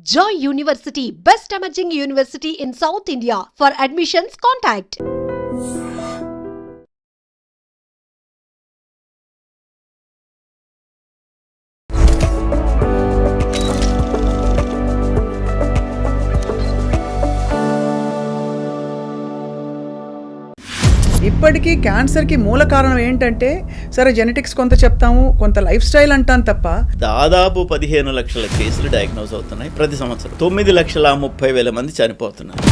Joy University, best emerging university in South India. For admissions, contact. ఇప్పటికీ క్యాన్సర్కి మూల కారణం ఏంటంటే సరే జెనెటిక్స్ కొంత చెప్తాము, కొంత లైఫ్ స్టైల్ అంటాను తప్ప దాదాపు 15 లక్షల కేసులు డయాగ్నోజ్ అవుతున్నాయి ప్రతి సంవత్సరం. 9,30,000 మంది చనిపోతున్నారు.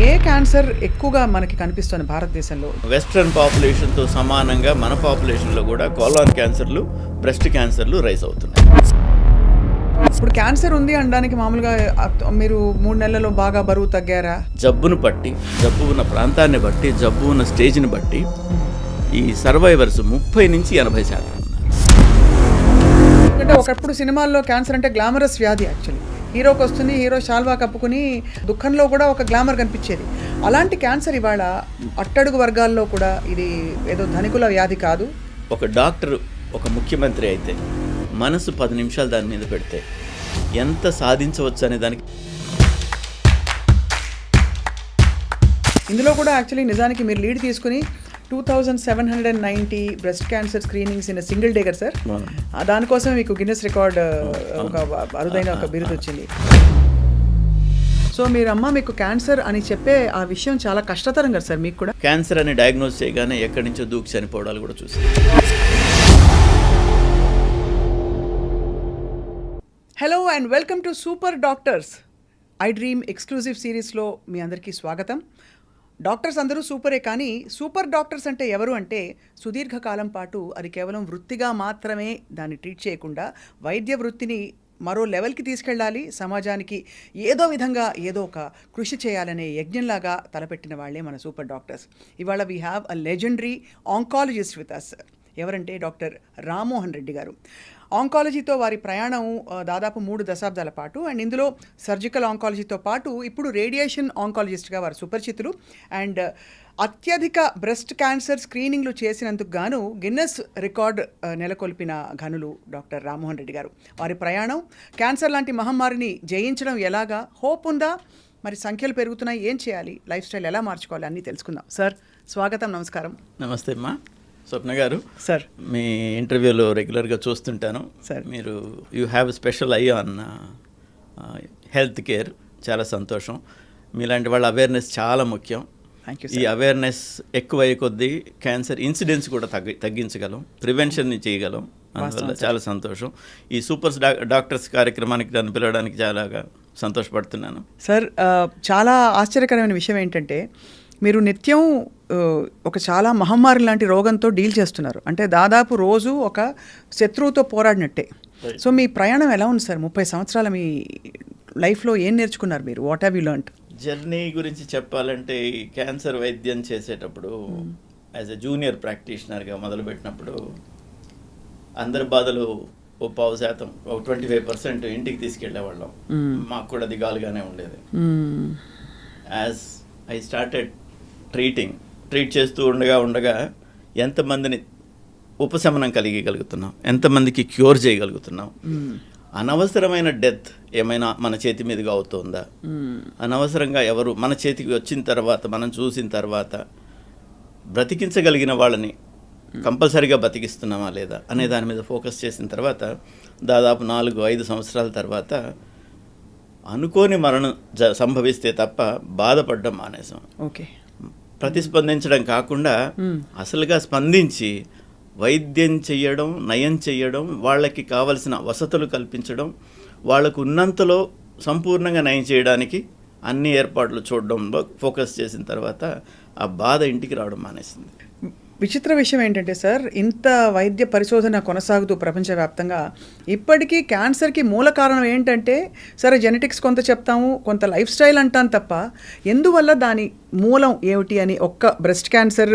ఏ క్యాన్సర్ ఎక్కువగా మనకి కనిపిస్తుంది భారతదేశంలో? వెస్ట్రన్ పాపులేషన్తో సమానంగా మన పాపులేషన్లో కూడా కోలాన్ క్యాన్సర్లు, బ్రెస్ట్ క్యాన్సర్లు రైజ్ అవుతున్నాయి. ఇప్పుడు క్యాన్సర్ ఉంది అనడానికి మామూలుగా మీరు 3 నెలల్లో బాగా బరువు తగ్గారా? జబ్బును బట్టి, జబ్బు ఉన్న ప్రాంతాన్ని బట్టి, జబ్బు ఉన్న స్టేజ్ని బట్టి ఈ సర్వైవర్స్ 30 నుంచి 80% ఉన్నారు. ఎందుకంటే ఒకప్పుడు సినిమాల్లో క్యాన్సర్ అంటే గ్లామరస్ వ్యాధి. యాక్చువల్లీ హీరోకి వస్తుంది, హీరో షాల్వా కప్పుకుని దుఃఖంలో కూడా ఒక గ్లామర్ కనిపించేది. అలాంటి క్యాన్సర్ ఇవాళ అట్టడుగు వర్గాల్లో కూడా ఇది ఏదో ధనికుల వ్యాధి కాదు. ఒక డాక్టర్, ఒక ముఖ్యమంత్రి అయితే మనసు 10 నిమిషాలు దాని మీద పెడితే ఎంత సాధించవచ్చు అనే దానికి. ఇందులో కూడా యాక్చువల్లీ నిజానికి మీరు లీడ్ తీసుకుని 2790 breast cancer screenings in single day కదా సార్? దానికోసం మీకు గిన్నెస్ రికార్డ్ ఒక అరుదైన ఒక బిరుదు వచ్చింది. సో మీరమ్మ మీకు క్యాన్సర్ అని చెప్పే ఆ విషయం చాలా కష్టతరం కదా సార్ మీకు కూడా? క్యాన్సర్ అని డయాగ్నోస్ చేయగానే ఎక్కడి నుంచో దూకి చనిపోవడాలు కూడా చూసాం. Hello and welcome to super doctors I dream exclusive సిరీస్లో మీ అందరికీ స్వాగతం. డాక్టర్స్ అందరూ సూపరే, కానీ సూపర్ డాక్టర్స్ అంటే ఎవరు అంటే సుదీర్ఘకాలం పాటు అది కేవలం వృత్తిగా మాత్రమే దాన్ని ట్రీట్ చేయకుండా వైద్య వృత్తిని మరో లెవెల్కి తీసుకెళ్ళాలి, సమాజానికి ఏదో విధంగా ఏదో ఒక కృషి చేయాలనే యజ్ఞంలాగా తలపెట్టిన వాళ్ళే మన సూపర్ డాక్టర్స్. ఇవాళ we have a legendary oncologist with us. ఎవరంటే డాక్టర్ రామ్మోహన్ రెడ్డి గారు. ఆంకాలజీతో వారి ప్రయాణం దాదాపు 3 దశాబ్దాల పాటు, అండ్ ఇందులో సర్జికల్ ఆంకాలజీతో పాటు ఇప్పుడు రేడియేషన్ ఆంకాలజిస్ట్గా వారు సుపరిచితులు. అండ్ అత్యధిక బ్రెస్ట్ క్యాన్సర్ స్క్రీనింగ్లు చేసినందుకు గాను గిన్నెస్ రికార్డ్ నెలకొల్పిన ఘనులు డాక్టర్ రామ్మోహన్ రెడ్డి గారు. వారి ప్రయాణం క్యాన్సర్ లాంటి మహమ్మారిని జయించడం ఎలాగా, హోప్ ఉందా, మరి సంఖ్యలు పెరుగుతున్నాయి, ఏం చేయాలి, లైఫ్ స్టైల్ ఎలా మార్చుకోవాలి అన్నీ తెలుసుకుందాం. సార్ స్వాగతం, నమస్కారం. నమస్తే అమ్మా. స్వప్న గారు, సార్ మీ ఇంటర్వ్యూలో రెగ్యులర్గా చూస్తుంటాను. సార్ మీరు you have special I on health care. చాలా సంతోషం. మీలాంటి వాళ్ళ అవేర్నెస్ చాలా ముఖ్యం. ఈ అవేర్నెస్ ఎక్కువయ్యే కొద్దీ క్యాన్సర్ ఇన్సిడెన్స్ కూడా తగ్గించగలం, ప్రివెన్షన్ చేయగలం. అందువల్ల చాలా సంతోషం. ఈ సూపర్ డాక్టర్స్ కార్యక్రమానికి నన్ను పిలవడానికి చాలా సంతోషపడుతున్నాను. సార్ చాలా ఆశ్చర్యకరమైన విషయం ఏంటంటే మీరు నిత్యం ఒక చాలా మహమ్మారి లాంటి రోగంతో డీల్ చేస్తున్నారు. అంటే దాదాపు రోజు ఒక శత్రువుతో పోరాడినట్టే. సో మీ ప్రయాణం ఎలా ఉంది సార్? 30 సంవత్సరాల మీ లైఫ్లో ఏం నేర్చుకున్నారు మీరు? What have you learned? Journey గురించి చెప్పాలంటే ఈ క్యాన్సర్ వైద్యం చేసేటప్పుడు యాజ్ ఎ జూనియర్ ప్రాక్టీషనర్గా మొదలుపెట్టినప్పుడు అందరి బాధలు 15%, 25% ఇంటికి తీసుకెళ్లేవాళ్ళం. మాకు కూడా దిగాలుగానే ఉండేది. యాజ్ ఐ స్టార్టెడ్ ట్రీట్ చేస్తూ ఉండగా ఎంతమందిని ఉపశమనం కలిగగలుగుతున్నాం, ఎంతమందికి క్యూర్ చేయగలుగుతున్నాం, అనవసరమైన డెత్ ఏమైనా మన చేతి మీదుగా అవుతుందా, అనవసరంగా ఎవరు మన చేతికి వచ్చిన తర్వాత, మనం చూసిన తర్వాత బ్రతికించగలిగిన వాళ్ళని కంపల్సరీగా బతికిస్తున్నామా లేదా అనే దాని మీద ఫోకస్ చేసిన తర్వాత దాదాపు 4-5 సంవత్సరాల తర్వాత అనుకోని మరణం సంభవిస్తే తప్ప బాధపడడం మానేసాం. ఓకే, ప్రతిస్పందించడం కాకుండా అసలుగా స్పందించి వైద్యం చేయడం, నయం చేయడం, వాళ్ళకి కావలసిన వసతులు కల్పించడం, వాళ్ళకు ఉన్నంతలో సంపూర్ణంగా నయం చేయడానికి అన్ని ఏర్పాట్లు చూడడంలో ఫోకస్ చేసిన తర్వాత ఆ బాధ ఇంటికి రావడం మానేసింది. విచిత్ర విషయం ఏంటంటే సార్, ఇంత వైద్య పరిశోధన కొనసాగుతూ ప్రపంచవ్యాప్తంగా ఇప్పటికీ క్యాన్సర్కి మూల కారణం ఏంటంటే సరే జెనెటిక్స్ కొంత చెప్తాము, కొంత లైఫ్ స్టైల్ అంటాను తప్ప ఎందువల్ల దాని మూలం ఏమిటి అని ఒక్క బ్రెస్ట్ క్యాన్సర్,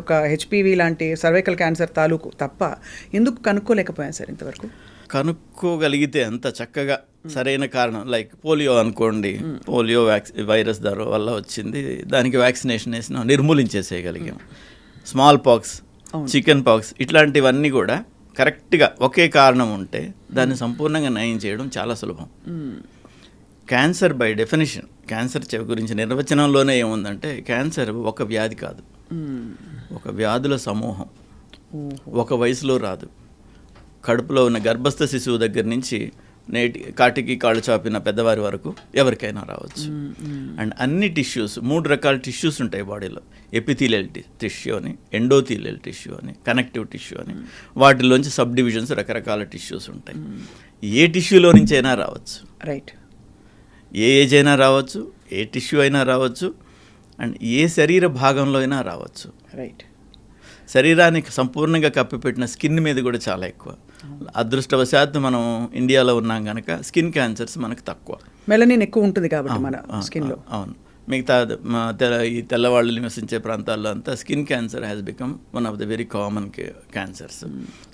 ఒక హెచ్పివి లాంటి సర్వైకల్ క్యాన్సర్ తాలూకు తప్ప ఎందుకు కనుక్కోలేకపోయాను సార్ ఇంతవరకు? కనుక్కోగలిగితే అంత చక్కగా సరైన కారణం, లైక్ పోలియో అనుకోండి, పోలియో వైరస్ వల్ల వచ్చింది, దానికి వ్యాక్సినేషన్ వేసినా నిర్మూలించేసేయగలిగాం. స్మాల్ పాక్స్, చికెన్ పాక్స్ ఇట్లాంటివన్నీ కూడా కరెక్ట్గా ఒకే కారణం ఉంటే దాన్ని సంపూర్ణంగా నయం చేయడం చాలా సులభం. క్యాన్సర్ బై డెఫినేషన్, క్యాన్సర్ గురించి నిర్వచనంలోనే ఏముందంటే క్యాన్సర్ ఒక వ్యాధి కాదు, ఒక వ్యాధుల సమూహం. ఒక వయసులో రాదు. కడుపులో ఉన్న గర్భస్థ శిశువు దగ్గర నుంచి కాటికి కాళ్ళు చాపిన పెద్దవారి వరకు ఎవరికైనా రావచ్చు. అండ్ అన్ని టిష్యూస్, 3 రకాల టిష్యూస్ ఉంటాయి బాడీలో. ఎపిథీలియల్ టిష్యూ అని, ఎండోథీలియల్ టిష్యూ అని, కనెక్టివ్ టిష్యూ అని. వాటిలోంచి సబ్ డివిజన్స్, రకరకాల టిష్యూస్ ఉంటాయి. ఏ టిష్యూలో నుంచి అయినా రావచ్చు. రైట్. ఏ ఏజ్ అయినా రావచ్చు, ఏ టిష్యూ అయినా రావచ్చు, అండ్ ఏ శరీర భాగంలో అయినా రావచ్చు. రైట్. శరీరానికి సంపూర్ణంగా కప్పిపెట్టిన స్కిన్ మీద కూడా చాలా ఎక్కువ. అదృష్టవశాత్తు మనం ఇండియాలో ఉన్నాం కనుక స్కిన్ క్యాన్సర్స్ మనకు తక్కువ. మెలనిన్ ఎక్కువ ఉంటుంది కాబట్టి మన స్కిన్లో. అవును. మిగతా ఈ తెల్లవాళ్ళు నివసించే ప్రాంతాల్లో అంతా skin cancer has become one of the very common cancers.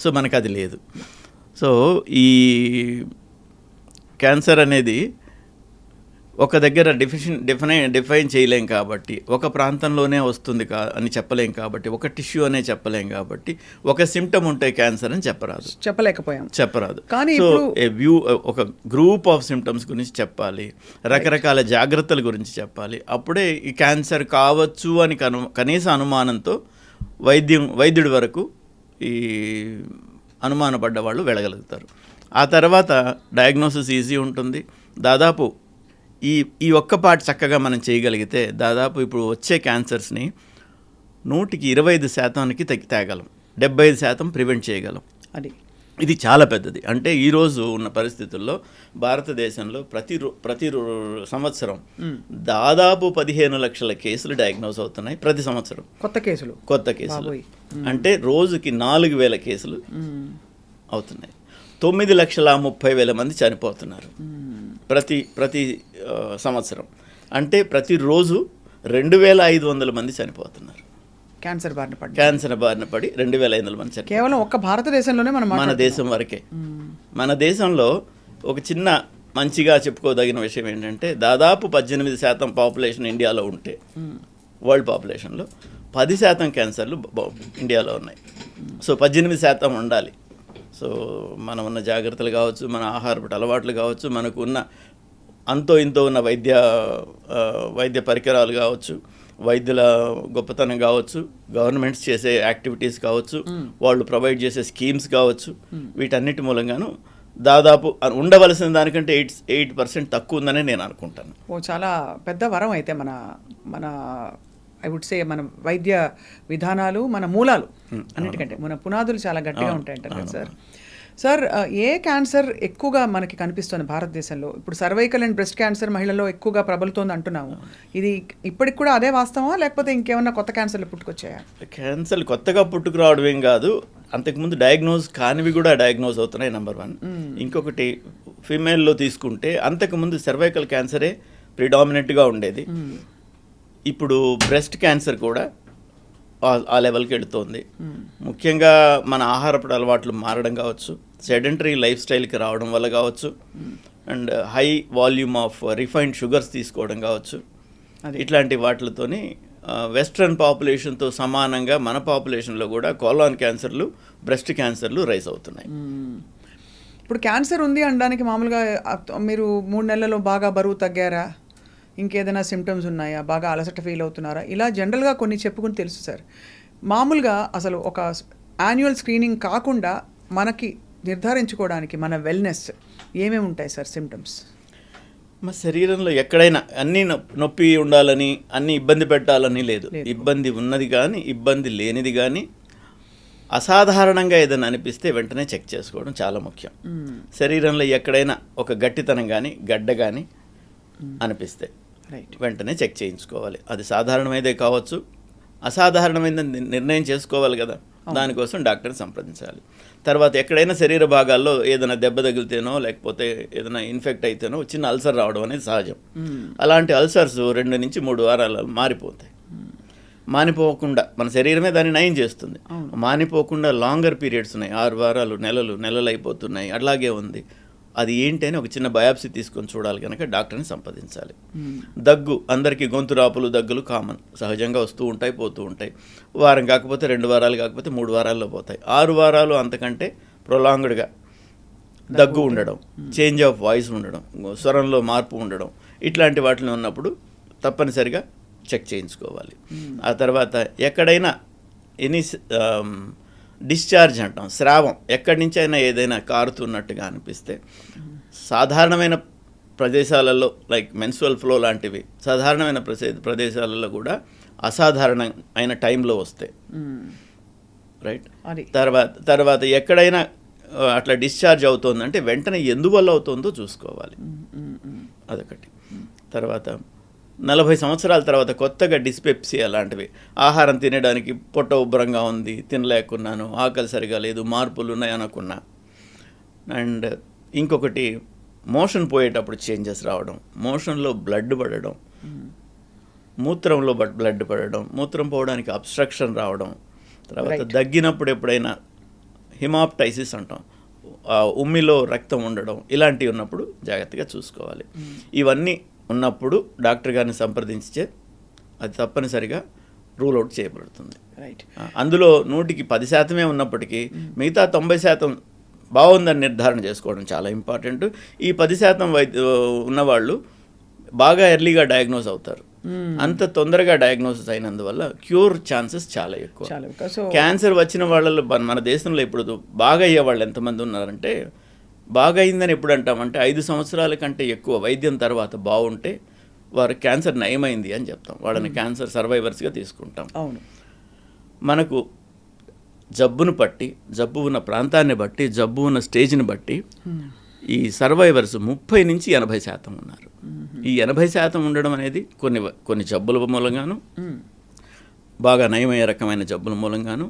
So మనకు అది లేదు. సో ఈ క్యాన్సర్ అనేది ఒక దగ్గర డిఫైన్ చేయలేం కాబట్టి, ఒక ప్రాంతంలోనే వస్తుంది అని చెప్పలేం కాబట్టి, ఒక టిష్యూ అనే చెప్పలేం కాబట్టి, ఒక సిమ్టమ్ ఉంటే క్యాన్సర్ అని చెప్పరాదు. కానీ సో ఒక గ్రూప్ ఆఫ్ సిమ్టమ్స్ గురించి చెప్పాలి, రకరకాల జాగ్రత్తల గురించి చెప్పాలి. అప్పుడే ఈ క్యాన్సర్ కావచ్చు అని కనీస అనుమానంతో వైద్యుడి వరకు ఈ అనుమానపడ్డ వాళ్ళు వెళ్ళగలుగుతారు. ఆ తర్వాత డయాగ్నోసిస్ ఈజీ ఉంటుంది. దాదాపు ఈ ఒక్క పార్ట్ చక్కగా మనం చేయగలిగితే దాదాపు ఇప్పుడు వచ్చే క్యాన్సర్స్ని 125% తేగలం, 75% ప్రివెంట్ చేయగలం. ఇది చాలా పెద్దది. అంటే ఈరోజు ఉన్న పరిస్థితుల్లో భారతదేశంలో ప్రతి సంవత్సరం దాదాపు 15 లక్షల కేసులు డయాగ్నోస్ అవుతున్నాయి ప్రతి సంవత్సరం. కొత్త కేసులు అంటే రోజుకి 4,000 కేసులు అవుతున్నాయి. 9,30,000 మంది చనిపోతున్నారు ప్రతి సంవత్సరం. అంటే ప్రతిరోజు 2,500 మంది చనిపోతున్నారు క్యాన్సర్ బారిన పడి 2,500 మంది చనిపోతున్నారు. కేవలం ఒక్క భారతదేశంలోనే మన దేశం వరకే. మన దేశంలో ఒక చిన్న మంచిగా చెప్పుకోదగిన విషయం ఏంటంటే దాదాపు 18% పాపులేషన్ ఇండియాలో ఉంటే, వరల్డ్ పాపులేషన్లో 10% క్యాన్సర్లు ఇండియాలో ఉన్నాయి. సో 18% ఉండాలి. సో మనం ఉన్న జాగ్రత్తలు కావచ్చు, మన ఆహారపు అలవాట్లు కావచ్చు, మనకు ఉన్న అంతో ఇంతో ఉన్న వైద్య పరికరాలు కావచ్చు, వైద్యుల గొప్పతనం కావచ్చు, గవర్నమెంట్స్ చేసే యాక్టివిటీస్ కావచ్చు, వాళ్ళు ప్రొవైడ్ చేసే స్కీమ్స్ కావచ్చు, వీటన్నిటి మూలంగాను దాదాపు ఉండవలసిన దానికంటే 8% తక్కువ ఉందని నేను అనుకుంటాను. చాలా పెద్ద వరం అయితే మన ఐ వుడ్ సే మన వైద్య విధానాలు, మన మూలాలు అన్నిటికంటే మన పునాదులు చాలా గట్టిగా ఉంటాయంటారు కదా సార్. సార్, ఏ క్యాన్సర్ ఎక్కువగా మనకి కనిపిస్తుంది భారతదేశంలో? ఇప్పుడు సర్వైకల్ అండ్ బ్రెస్ట్ క్యాన్సర్ మహిళల్లో ఎక్కువగా ప్రబలుతోంది అంటున్నాము. ఇది ఇప్పటికి కూడా అదే వాస్తవమా, లేకపోతే ఇంకేమన్నా కొత్త క్యాన్సర్లు పుట్టుకొచ్చాయా? క్యాన్సర్లు కొత్తగా పుట్టుకురావడం ఏం కాదు, అంతకుముందు డయాగ్నోజ్ కానివి కూడా డయాగ్నోజ్ అవుతున్నాయి, నెంబర్ 1. ఇంకొకటి ఫీమేల్లో తీసుకుంటే అంతకుముందు సర్వైకల్ క్యాన్సరే ప్రిడామినెంట్గా ఉండేది. ఇప్పుడు బ్రెస్ట్ క్యాన్సర్ కూడా ఆ లెవెల్కి వెళుతోంది. ముఖ్యంగా మన ఆహారపు అలవాట్లు మారడం కావచ్చు, సెడెంటరీ లైఫ్ స్టైల్కి రావడం వల్ల కావచ్చు, and high volume of refined sugars తీసుకోవడం కావచ్చు, ఇట్లాంటి వాటితోని వెస్ట్రన్ పాపులేషన్తో సమానంగా మన పాపులేషన్లో కూడా కోలాన్ క్యాన్సర్లు, బ్రెస్ట్ క్యాన్సర్లు రైజ్ అవుతున్నాయి. ఇప్పుడు క్యాన్సర్ ఉంది అనడానికి మామూలుగా మీరు 3 నెలల్లో బాగా బరువు తగ్గారా, ఇంకేదైనా సిమ్టమ్స్ ఉన్నాయా, బాగా అలసట ఫీల్ అవుతున్నారా, ఇలా జనరల్గా కొన్ని చెప్పుకుని తెలుసు సార్. మామూలుగా అసలు ఒక యాన్యువల్ స్క్రీనింగ్ కాకుండా మనకి నిర్ధారించుకోవడానికి మన వెల్నెస్ ఏమేమి ఉంటాయి సార్ సిమ్టమ్స్? మా శరీరంలో ఎక్కడైనా అన్నీ నొప్పి ఉండాలని, అన్నీ ఇబ్బంది పెట్టాలని లేదు. ఇబ్బంది ఉన్నది కానీ, ఇబ్బంది లేనిది కానీ, అసాధారణంగా ఏదైనా అనిపిస్తే వెంటనే చెక్ చేసుకోవడం చాలా ముఖ్యం. శరీరంలో ఎక్కడైనా ఒక గట్టితనం కానీ, గడ్డ కానీ అనిపిస్తే వెంటనే చెక్ చేయించుకోవాలి. అది సాధారణమైనదే కావచ్చు, అసాధారణమైనది నిర్ణయం చేసుకోవాలి కదా, దానికోసం డాక్టర్ని సంప్రదించాలి. తర్వాత ఎక్కడైనా శరీర భాగాల్లో ఏదైనా దెబ్బ తగిలితేనో లేకపోతే ఏదైనా ఇన్ఫెక్ట్ అయితేనో చిన్న అల్సర్ రావడం అనేది సహజం. అలాంటి అల్సర్స్ 2 నుంచి 3 వారాలలో మారిపోతాయి. మానిపోకుండా మన శరీరమే దాన్ని నయం చేస్తుంది. మానిపోకుండా లాంగర్ పీరియడ్స్ ఉన్నాయి, 6 వారాలు, నెలలు అయిపోతున్నాయి, అట్లాగే ఉంది. అది ఏంటి అని ఒక చిన్న బయాప్సీ తీసుకొని చూడాలి కనుక డాక్టర్ని సంప్రదించాలి. దగ్గు, అందరికీ గొంతు రాపులు, దగ్గులు కామన్, సహజంగా వస్తూ ఉంటాయి, పోతూ ఉంటాయి. వారం కాకపోతే 2 వారాలు, కాకపోతే 3 వారాల్లో పోతాయి. 6 వారాలు అంతకంటే ప్రొలాంగ్డ్గా దగ్గు ఉండడం, చేంజ్ ఆఫ్ వాయిస్ ఉండడం, స్వరంలో మార్పు ఉండడం, ఇట్లాంటి వాటిలో ఉన్నప్పుడు తప్పనిసరిగా చెక్ చేయించుకోవాలి. ఆ తర్వాత ఎక్కడైనా ఎనీ డిశ్చార్జ్ అంటాం, స్రావం ఎక్కడి నుంచి అయినా ఏదైనా కారుతున్నట్టుగా అనిపిస్తే సాధారణమైన ప్రదేశాలలో లైక్ మెన్సువల్ ఫ్లో లాంటివి సాధారణమైన ప్రదేశాలలో కూడా అసాధారణమైన టైంలో వస్తాయి, రైట్. తర్వాత ఎక్కడైనా అట్లా డిశ్చార్జ్ అవుతుందంటే వెంటనే ఎందువల్ల అవుతుందో చూసుకోవాలి, అదొకటి. తర్వాత 40 సంవత్సరాల తర్వాత కొత్తగా డిస్పెప్సీ అలాంటివి, ఆహారం తినడానికి పొట్ట ఉబ్బరంగా ఉంది, తినలేకున్నాను, ఆకలి సరిగా లేదు, మార్పులు ఉన్నాయనుకున్నా. అండ్ ఇంకొకటి మోషన్ పోయేటప్పుడు చేంజెస్ రావడం, మోషన్లో బ్లడ్ పడడం, మూత్రంలో బ్లడ్ పడడం, మూత్రం పోవడానికి అబ్స్ట్రక్షన్ రావడం, తర్వాత దగ్గినప్పుడు ఎప్పుడైనా హిమాప్టైసిస్ అంటాం, ఉమ్మిలో రక్తం ఉండడం, ఇలాంటివి ఉన్నప్పుడు జాగ్రత్తగా చూసుకోవాలి. ఇవన్నీ ఉన్నప్పుడు డాక్టర్ గారిని సంప్రదించితే అది తప్పనిసరిగా రూల్ అవుట్ చేయబడుతుంది, రైట్. అందులో 100కి 10% ఉన్నప్పటికీ మిగతా 90% బాగుందని నిర్ధారణ చేసుకోవడం చాలా ఇంపార్టెంట్. ఈ 10% ఉన్నవాళ్ళు బాగా ఎర్లీగా డయాగ్నోస్ అవుతారు. అంత తొందరగా డయాగ్నోసిస్ అయినందువల్ల క్యూర్ ఛాన్సెస్ చాలా ఎక్కువ. క్యాన్సర్ వచ్చిన వాళ్ళలో మన దేశంలో ఇప్పుడు బాగా అయ్యే వాళ్ళు ఎంతమంది ఉన్నారంటే, బాగా అయిందని ఎప్పుడు అంటామంటే 5 సంవత్సరాల కంటే ఎక్కువ వైద్యం తర్వాత బాగుంటే వారు క్యాన్సర్ నయమైంది అని చెప్తాం, వాళ్ళని క్యాన్సర్ సర్వైవర్స్గా తీసుకుంటాం. అవును, మనకు జబ్బును బట్టి, జబ్బు ఉన్న ప్రాంతాన్ని బట్టి, జబ్బు ఉన్న స్టేజ్ని బట్టి ఈ సర్వైవర్స్ 30 నుంచి 80% ఉన్నారు. ఈ 80% ఉండడం అనేది కొన్ని జబ్బుల మూలంగాను, బాగా నయమయ్యే రకమైన జబ్బుల మూలంగాను,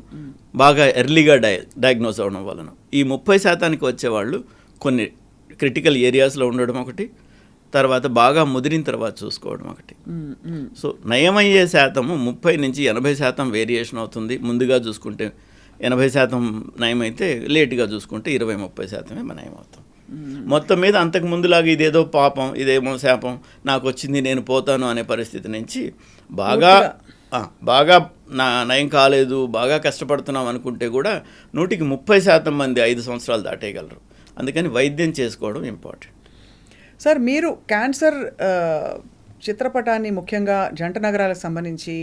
బాగా ఎర్లీగా డయాగ్నోస్ అవ్వడం వలన. ఈ 30%కి వచ్చేవాళ్ళు కొన్ని క్రిటికల్ ఏరియాస్లో ఉండడం ఒకటి, తర్వాత బాగా ముదిరిన తర్వాత చూసుకోవడం ఒకటి. సో నయమయ్యే శాతము 30 నుంచి 80% వేరియేషన్ అవుతుంది. ముందుగా చూసుకుంటే 80% నయమైతే, లేటుగా చూసుకుంటే 20-30% నయమవుతాం. మొత్తం మీద అంతకు ముందులాగా ఇదేదో పాపం, ఇదేమో శాపం, నాకు వచ్చింది నేను పోతాను అనే పరిస్థితి నుంచి బాగా నయం కాలేదు, బాగా కష్టపడుతున్నాం అనుకుంటే కూడా 100కి 30% మంది 5 సంవత్సరాలు దాటేయగలరు. అందుకని వైద్యం చేసుకోవడం ఇంపార్టెంట్. సార్, మీరు క్యాన్సర్ చిత్రపటాన్ని ముఖ్యంగా జంట నగరాలకు సంబంధించి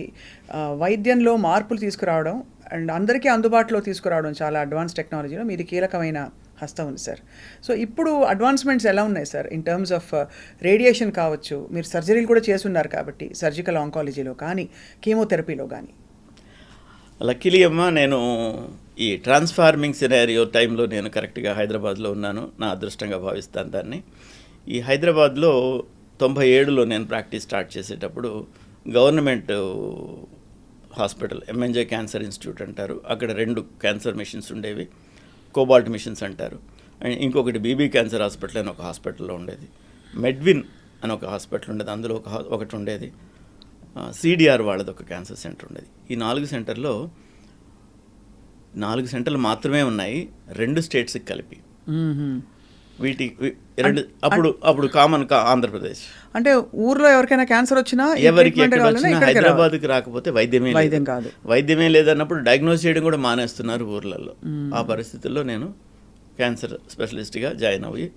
వైద్యంలో మార్పులు తీసుకురావడం అండ్ అందరికీ అందుబాటులో తీసుకురావడం, చాలా అడ్వాన్స్ టెక్నాలజీలో మీది కీలకమైన హస్తం ఉంది సార్. సో ఇప్పుడు అడ్వాన్స్మెంట్స్ ఎలా ఉన్నాయి sir in terms of radiation కావచ్చు, మీరు సర్జరీలు కూడా చేస్తున్నారు కాబట్టి సర్జికల్ ఆంకాలజీలో కానీ కీమోథెరపీలో కానీ? లక్కీలీ అమ్మ, నేను ఈ ట్రాన్స్ఫార్మింగ్ సినారియో టైంలో నేను కరెక్ట్గా హైదరాబాద్లో ఉన్నాను, నా అదృష్టంగా భావిస్తాను దాన్ని. ఈ హైదరాబాద్లో 97లో నేను ప్రాక్టీస్ స్టార్ట్ చేసేటప్పుడు government hospital MNJ cancer institute అంటారు, అక్కడ 2 క్యాన్సర్ మిషన్స్ ఉండేవి, కోబాల్ట్ మిషన్స్ అంటారు. అండ్ ఇంకొకటి బీబీ క్యాన్సర్ హాస్పిటల్ అని ఒక హాస్పిటల్లో ఉండేది, మెడ్విన్ అని ఒక హాస్పిటల్ ఉండేది, అందులో ఒకటి ఉండేది, సిడిఆర్ వాళ్ళది ఒక క్యాన్సర్ సెంటర్ ఉండేది. ఈ 4 సెంటర్లో 4 సెంటర్లు మాత్రమే ఉన్నాయి 2 స్టేట్స్కి కలిపి. అప్పుడు కామన్ ఆంధ్రప్రదేశ్ అంటే ఊర్లో ఎవరికైనా క్యాన్సర్ వచ్చినా, ఎవరికి హైదరాబాద్కి రాకపోతే వైద్యమే లేదన్నప్పుడు డయాగ్నోస్ చేయడం కూడా మానేస్తున్నారు ఊర్లలో. ఆ పరిస్థితుల్లో నేను క్యాన్సర్ స్పెషలిస్ట్గా జాయిన్ అయ్యి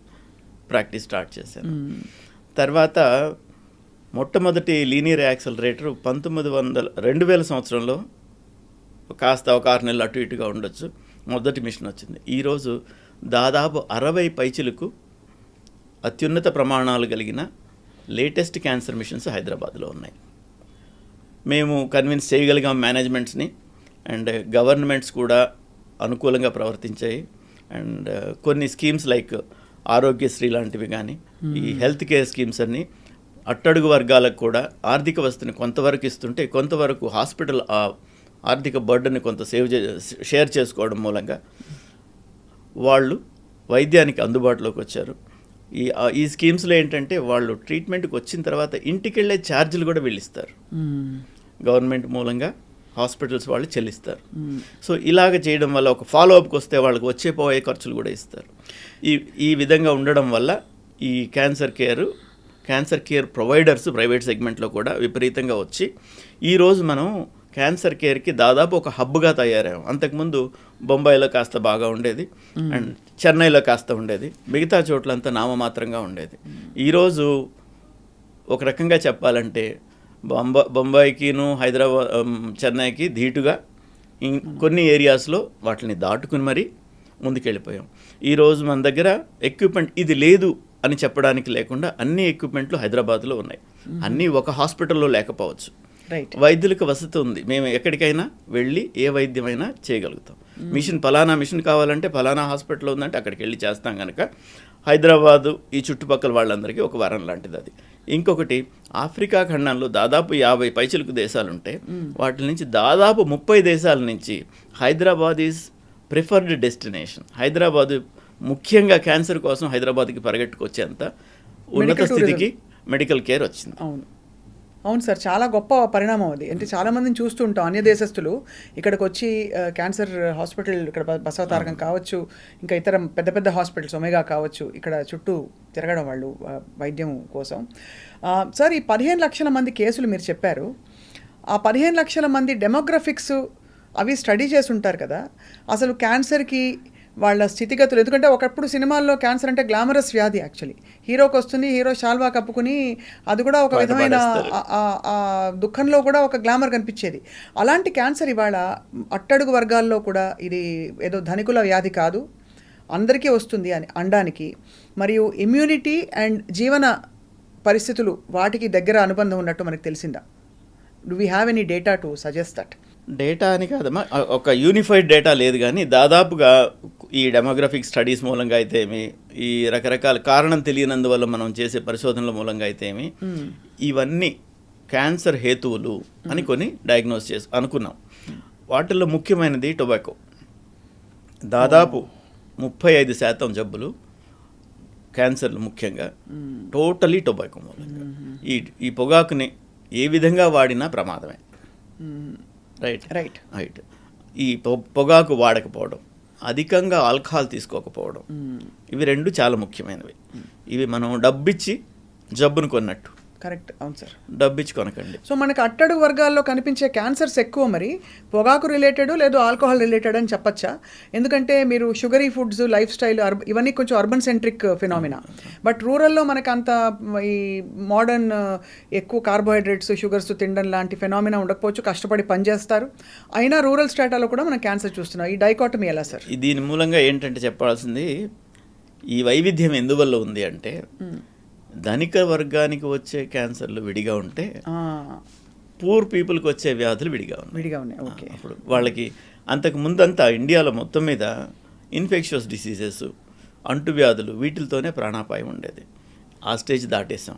ప్రాక్టీస్ స్టార్ట్ చేశాను. తర్వాత మొట్టమొదటి లీనియర్ యాక్సలరేటర్ 2000 సంవత్సరంలో కాస్త ఒక 6 నెలలు అటు ఇటుగా ఉండొచ్చు, మొదటి మిషన్ వచ్చింది. ఈరోజు దాదాపు 60 పైచిలకు అత్యున్నత ప్రమాణాలు కలిగిన లేటెస్ట్ క్యాన్సర్ మిషన్స్ హైదరాబాద్లో ఉన్నాయి. మేము కన్విన్స్ చేయగలిగాం మేనేజ్మెంట్స్ని, అండ్ గవర్నమెంట్స్ కూడా అనుకూలంగా ప్రవర్తించాయి. అండ్ కొన్ని స్కీమ్స్ లైక్ ఆరోగ్యశ్రీ లాంటివి కానీ, ఈ హెల్త్ కేర్ స్కీమ్స్ అన్నీ అట్టడుగు వర్గాలకు కూడా ఆర్థిక వసతిని కొంతవరకు ఇస్తుంటే, కొంతవరకు హాస్పిటల్ ఆర్థిక బర్డన్ని కొంత షేర్ చేసుకోవడం మూలంగా వాళ్ళు వైద్యానికి అందుబాటులోకి వచ్చారు. ఈ స్కీమ్స్లో ఏంటంటే వాళ్ళు ట్రీట్మెంట్కి వచ్చిన తర్వాత ఇంటికి వెళ్ళే ఛార్జీలు కూడా వీళ్ళిస్తారు, గవర్నమెంట్ మూలంగా హాస్పిటల్స్ వాళ్ళు చెల్లిస్తారు. సో ఇలాగ చేయడం వల్ల ఒక ఫాలోఅప్కి వస్తే వాళ్ళకి పోయే ఖర్చులు కూడా ఇస్తారు. ఈ విధంగా ఉండడం వల్ల ఈ క్యాన్సర్ కేర్ ప్రొవైడర్స్ ప్రైవేట్ సెగ్మెంట్లో కూడా విపరీతంగా వచ్చి ఈరోజు మనం క్యాన్సర్ కేర్కి దాదాపు ఒక హబ్గా తయారయ్యాం. అంతకుముందు బొంబాయిలో కాస్త బాగా ఉండేది, అండ్ చెన్నైలో కాస్త ఉండేది, మిగతా చోట్లంతా నామమాత్రంగా ఉండేది. ఈరోజు ఒక రకంగా చెప్పాలంటే బొంబాయికిను హైదరాబాద్ చెన్నైకి ధీటుగా కొన్ని ఏరియాస్లో వాటిని దాటుకుని మరీ ముందుకెళ్ళిపోయాం. ఈరోజు మన దగ్గర ఎక్విప్మెంట్ ఇది లేదు అని చెప్పడానికి లేకుండా అన్ని ఎక్విప్మెంట్లు హైదరాబాద్లో ఉన్నాయి. అన్నీ ఒక హాస్పిటల్లో లేకపోవచ్చు, వైద్యులకు వసతి ఉంది. మేము ఎక్కడికైనా వెళ్ళి ఏ వైద్యమైనా చేయగలుగుతాం. పలానా మిషన్ కావాలంటే పలానా హాస్పిటల్ ఉందంటే అక్కడికి వెళ్ళి చేస్తాం. కనుక హైదరాబాదు ఈ చుట్టుపక్కల వాళ్ళందరికీ ఒక వరం లాంటిది అది. ఇంకొకటి, ఆఫ్రికా ఖండంలో దాదాపు 50 పైచిలకు దేశాలు ఉంటాయి. వాటి నుంచి దాదాపు 30 దేశాల నుంచి Hyderabad is preferred destination. Hyderabad ముఖ్యంగా క్యాన్సర్ కోసం హైదరాబాద్కి పరిగెట్టుకొచ్చేంత ఉన్నత స్థితికి మెడికల్ కేర్ వచ్చింది. అవును సార్, చాలా గొప్ప పరిణామం అది. అంటే చాలామందిని చూస్తూ ఉంటాం, అన్య దేశస్తులు ఇక్కడికి వచ్చి క్యాన్సర్ హాస్పిటల్, ఇక్కడ బసవతారకం కావచ్చు, ఇంకా ఇతర పెద్ద పెద్ద హాస్పిటల్స్ ఒమేగా కావచ్చు, ఇక్కడ చుట్టూ తిరగడం వాళ్ళు వైద్యం కోసం. సార్, ఈ 15 లక్షల మంది కేసులు మీరు చెప్పారు. ఆ 15 లక్షల మంది డెమోగ్రఫిక్స్ అవి స్టడీ చేసి ఉంటారు కదా, అసలు క్యాన్సర్కి వాళ్ళ స్థితిగతులు. ఎందుకంటే ఒకప్పుడు సినిమాల్లో క్యాన్సర్ అంటే గ్లామరస్ వ్యాధి. యాక్చువల్లీ హీరోకి వస్తుంది, హీరో షాల్వా కప్పుకుని అది కూడా ఒక విధమైన దుఃఖంలో కూడా ఒక గ్లామర్ కనిపించేది. అలాంటి క్యాన్సర్ ఇవాళ అట్టడుగు వర్గాల్లో కూడా ఇది ఏదో ధనికుల వ్యాధి కాదు, అందరికీ వస్తుంది అని అనడానికి, మరియు ఇమ్యూనిటీ అండ్ జీవన పరిస్థితులు వాటికి దగ్గర అనుబంధం ఉన్నట్టు మనకు తెలిసిందా? Do we have any data to suggest that? Data అని కాదమ్మా, ఒక యూనిఫైడ్ డేటా లేదు, కానీ దాదాపుగా ఈ డెమోగ్రఫిక్ స్టడీస్ మూలంగా అయితేమి, ఈ రకరకాల కారణం తెలియనందువల్ల మనం చేసే పరిశోధనల మూలంగా అయితేమి, ఇవన్నీ క్యాన్సర్ హేతువులు అని కొన్ని డయాగ్నోస్ చేసి అనుకున్నాం. వాటిల్లో ముఖ్యమైనది టొబాకో. దాదాపు 35% జబ్బులు క్యాన్సర్లు ముఖ్యంగా టోటలీ టొబాకో మూలంగా. ఈ పొగాకుని ఏ విధంగా వాడినా ప్రమాదమే. రైట్. ఈ పొగాకు వాడకపోవడం, అధికంగా ఆల్కహాల్ తీసుకోకపోవడం, ఇవి రెండు చాలా ముఖ్యమైనవి. ఇవి మనం డబ్బిచ్చి జబ్బును కొన్నట్టు. కరెక్ట్. అవును సార్, డబ్బిచ్చి కొనకండి. సో మనకు అట్టడుగు వర్గాల్లో కనిపించే క్యాన్సర్స్ ఎక్కువ మరి పొగాకు రిలేటెడ్ లేదు ఆల్కహాల్ రిలేటెడ్ అని చెప్పచ్చా? ఎందుకంటే మీరు షుగరీ ఫుడ్స్, లైఫ్ స్టైల్, ఇవన్నీ కొంచెం అర్బన్ సెంట్రిక్ ఫినామినా. బట్ రూరల్లో మనకు అంత ఈ మోడర్న్ ఎక్కువ కార్బోహైడ్రేట్స్, షుగర్స్ తినడం లాంటి ఫినామినా ఉండకపోవచ్చు, కష్టపడి పనిచేస్తారు, అయినా రూరల్ స్టేటాలో కూడా మనం క్యాన్సర్ చూస్తున్నాం. ఈ డైకాటమీ ఎలా సార్? దీని మూలంగా ఏంటంటే చెప్పాల్సింది, ఈ వైవిధ్యం ఎందువల్ల ఉంది అంటే, ధనిక వర్గానికి వచ్చే క్యాన్సర్లు విడిగా ఉంటే పూర్ పీపుల్కి వచ్చే వ్యాధులు విడిగా ఉన్నాయి. ఓకే. అప్పుడు వాళ్ళకి అంతకు ముందంతా ఇండియాలో మొత్తం మీద ఇన్ఫెక్షియస్ డిసీజెస్, అంటువ్యాధులు, వీటితోనే ప్రాణాపాయం ఉండేది. ఆ స్టేజ్ దాటేసాం,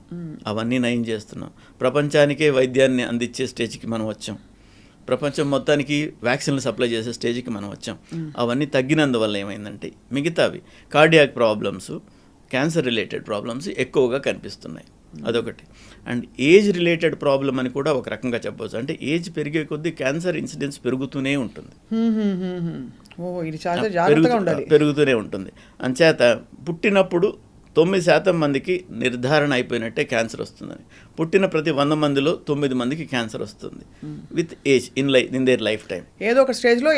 అవన్నీ నయం చేస్తున్నాం. ప్రపంచానికే వైద్యాన్ని అందించే స్టేజ్కి మనం వచ్చాం. ప్రపంచం మొత్తానికి వ్యాక్సిన్లు సప్లై చేసే స్టేజ్కి మనం వచ్చాం. అవన్నీ తగ్గినందువల్ల ఏమైందంటే మిగతావి cardiac problems, cancer related problems ఎక్కువగా కనిపిస్తున్నాయి. అదొకటి. అండ్ ఏజ్ రిలేటెడ్ ప్రాబ్లం అని కూడా ఒక రకంగా చెప్పవచ్చు. అంటే ఏజ్ పెరిగే కొద్దీ క్యాన్సర్ ఇన్సిడెన్స్ పెరుగుతూనే ఉంటుంది. పెరుగుతూనే ఉంటుంది. అంచేత పుట్టినప్పుడు 9% మందికి నిర్ధారణ అయిపోయినట్టే క్యాన్సర్ వస్తుందని. పుట్టిన ప్రతి 100 మందిలో 9 మందికి క్యాన్సర్ వస్తుంది with age in their life time. ఏదో ఒక స్టేజ్లో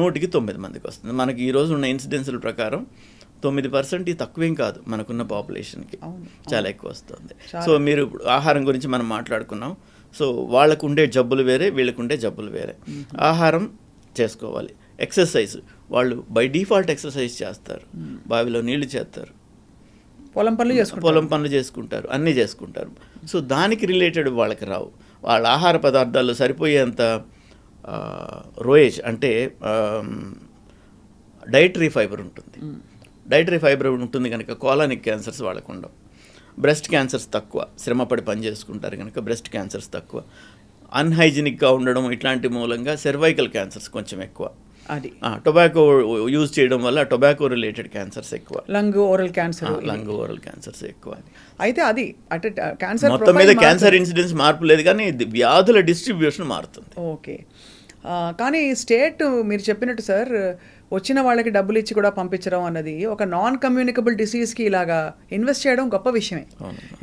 100కి 9 మందికి వస్తుంది. మనకి ఈ రోజు ఉన్న ఇన్సిడెన్స్ల ప్రకారం 9% తక్కువేం కాదు, మనకున్న పాపులేషన్కి చాలా ఎక్కువ వస్తుంది. సో మీరు ఇప్పుడు ఆహారం గురించి మనం మాట్లాడుకున్నాం. సో వాళ్ళకు ఉండే జబ్బులు వేరే, వీళ్ళకు ఉండే జబ్బులు వేరే. ఆహారం చేసుకోవాలి. ఎక్సర్సైజ్, వాళ్ళు బై డిఫాల్ట్ ఎక్సర్సైజ్ చేస్తారు, బావిలో నీళ్లు చేస్తారు, పొలం పనులు చేసుకుంటారు, అన్నీ చేసుకుంటారు. సో దానికి రిలేటెడ్ వాళ్ళకి రావు. వాళ్ళ ఆహార పదార్థాల్లో సరిపోయేంత రోయేజ్ అంటే డైటరీ ఫైబర్ ఉంటుంది. డైటరీ ఫైబర్ ఉంటుంది కనుక కోలానిక్ క్యాన్సర్స్ వాళ్ళకు ఉండవు. బ్రెస్ట్ క్యాన్సర్స్ తక్కువ, శ్రమపడి పని చేసుకుంటారు కనుక బ్రెస్ట్ క్యాన్సర్స్ తక్కువ. అన్హైజీనిక్గా ఉండడం ఇట్లాంటి మూలంగా సర్వైకల్ క్యాన్సర్స్ కొంచెం ఎక్కువ. అది టొబాకో యూజ్ చేయడం వల్ల టొబాకో రిలేటెడ్ క్యాన్సర్స్ ఎక్కువ. లంగ్ ఓరల్ క్యాన్సర్స్ ఎక్కువ. అయితే అది అంటే క్యాన్సర్ మొత్తం మీద క్యాన్సర్ ఇన్సిడెన్స్ మార్పు లేదు, కానీ వ్యాధుల డిస్ట్రిబ్యూషన్ మారుతుంది. ఓకే. కానీ స్టేట్ మీరు చెప్పినట్టు సార్ వచ్చిన వాళ్ళకి డబ్బులు ఇచ్చి కూడా పంపించడం అన్నది ఒక నాన్ కమ్యూనికబుల్ డిసీజ్కి ఇలాగా ఇన్వెస్ట్ చేయడం గొప్ప విషయమే.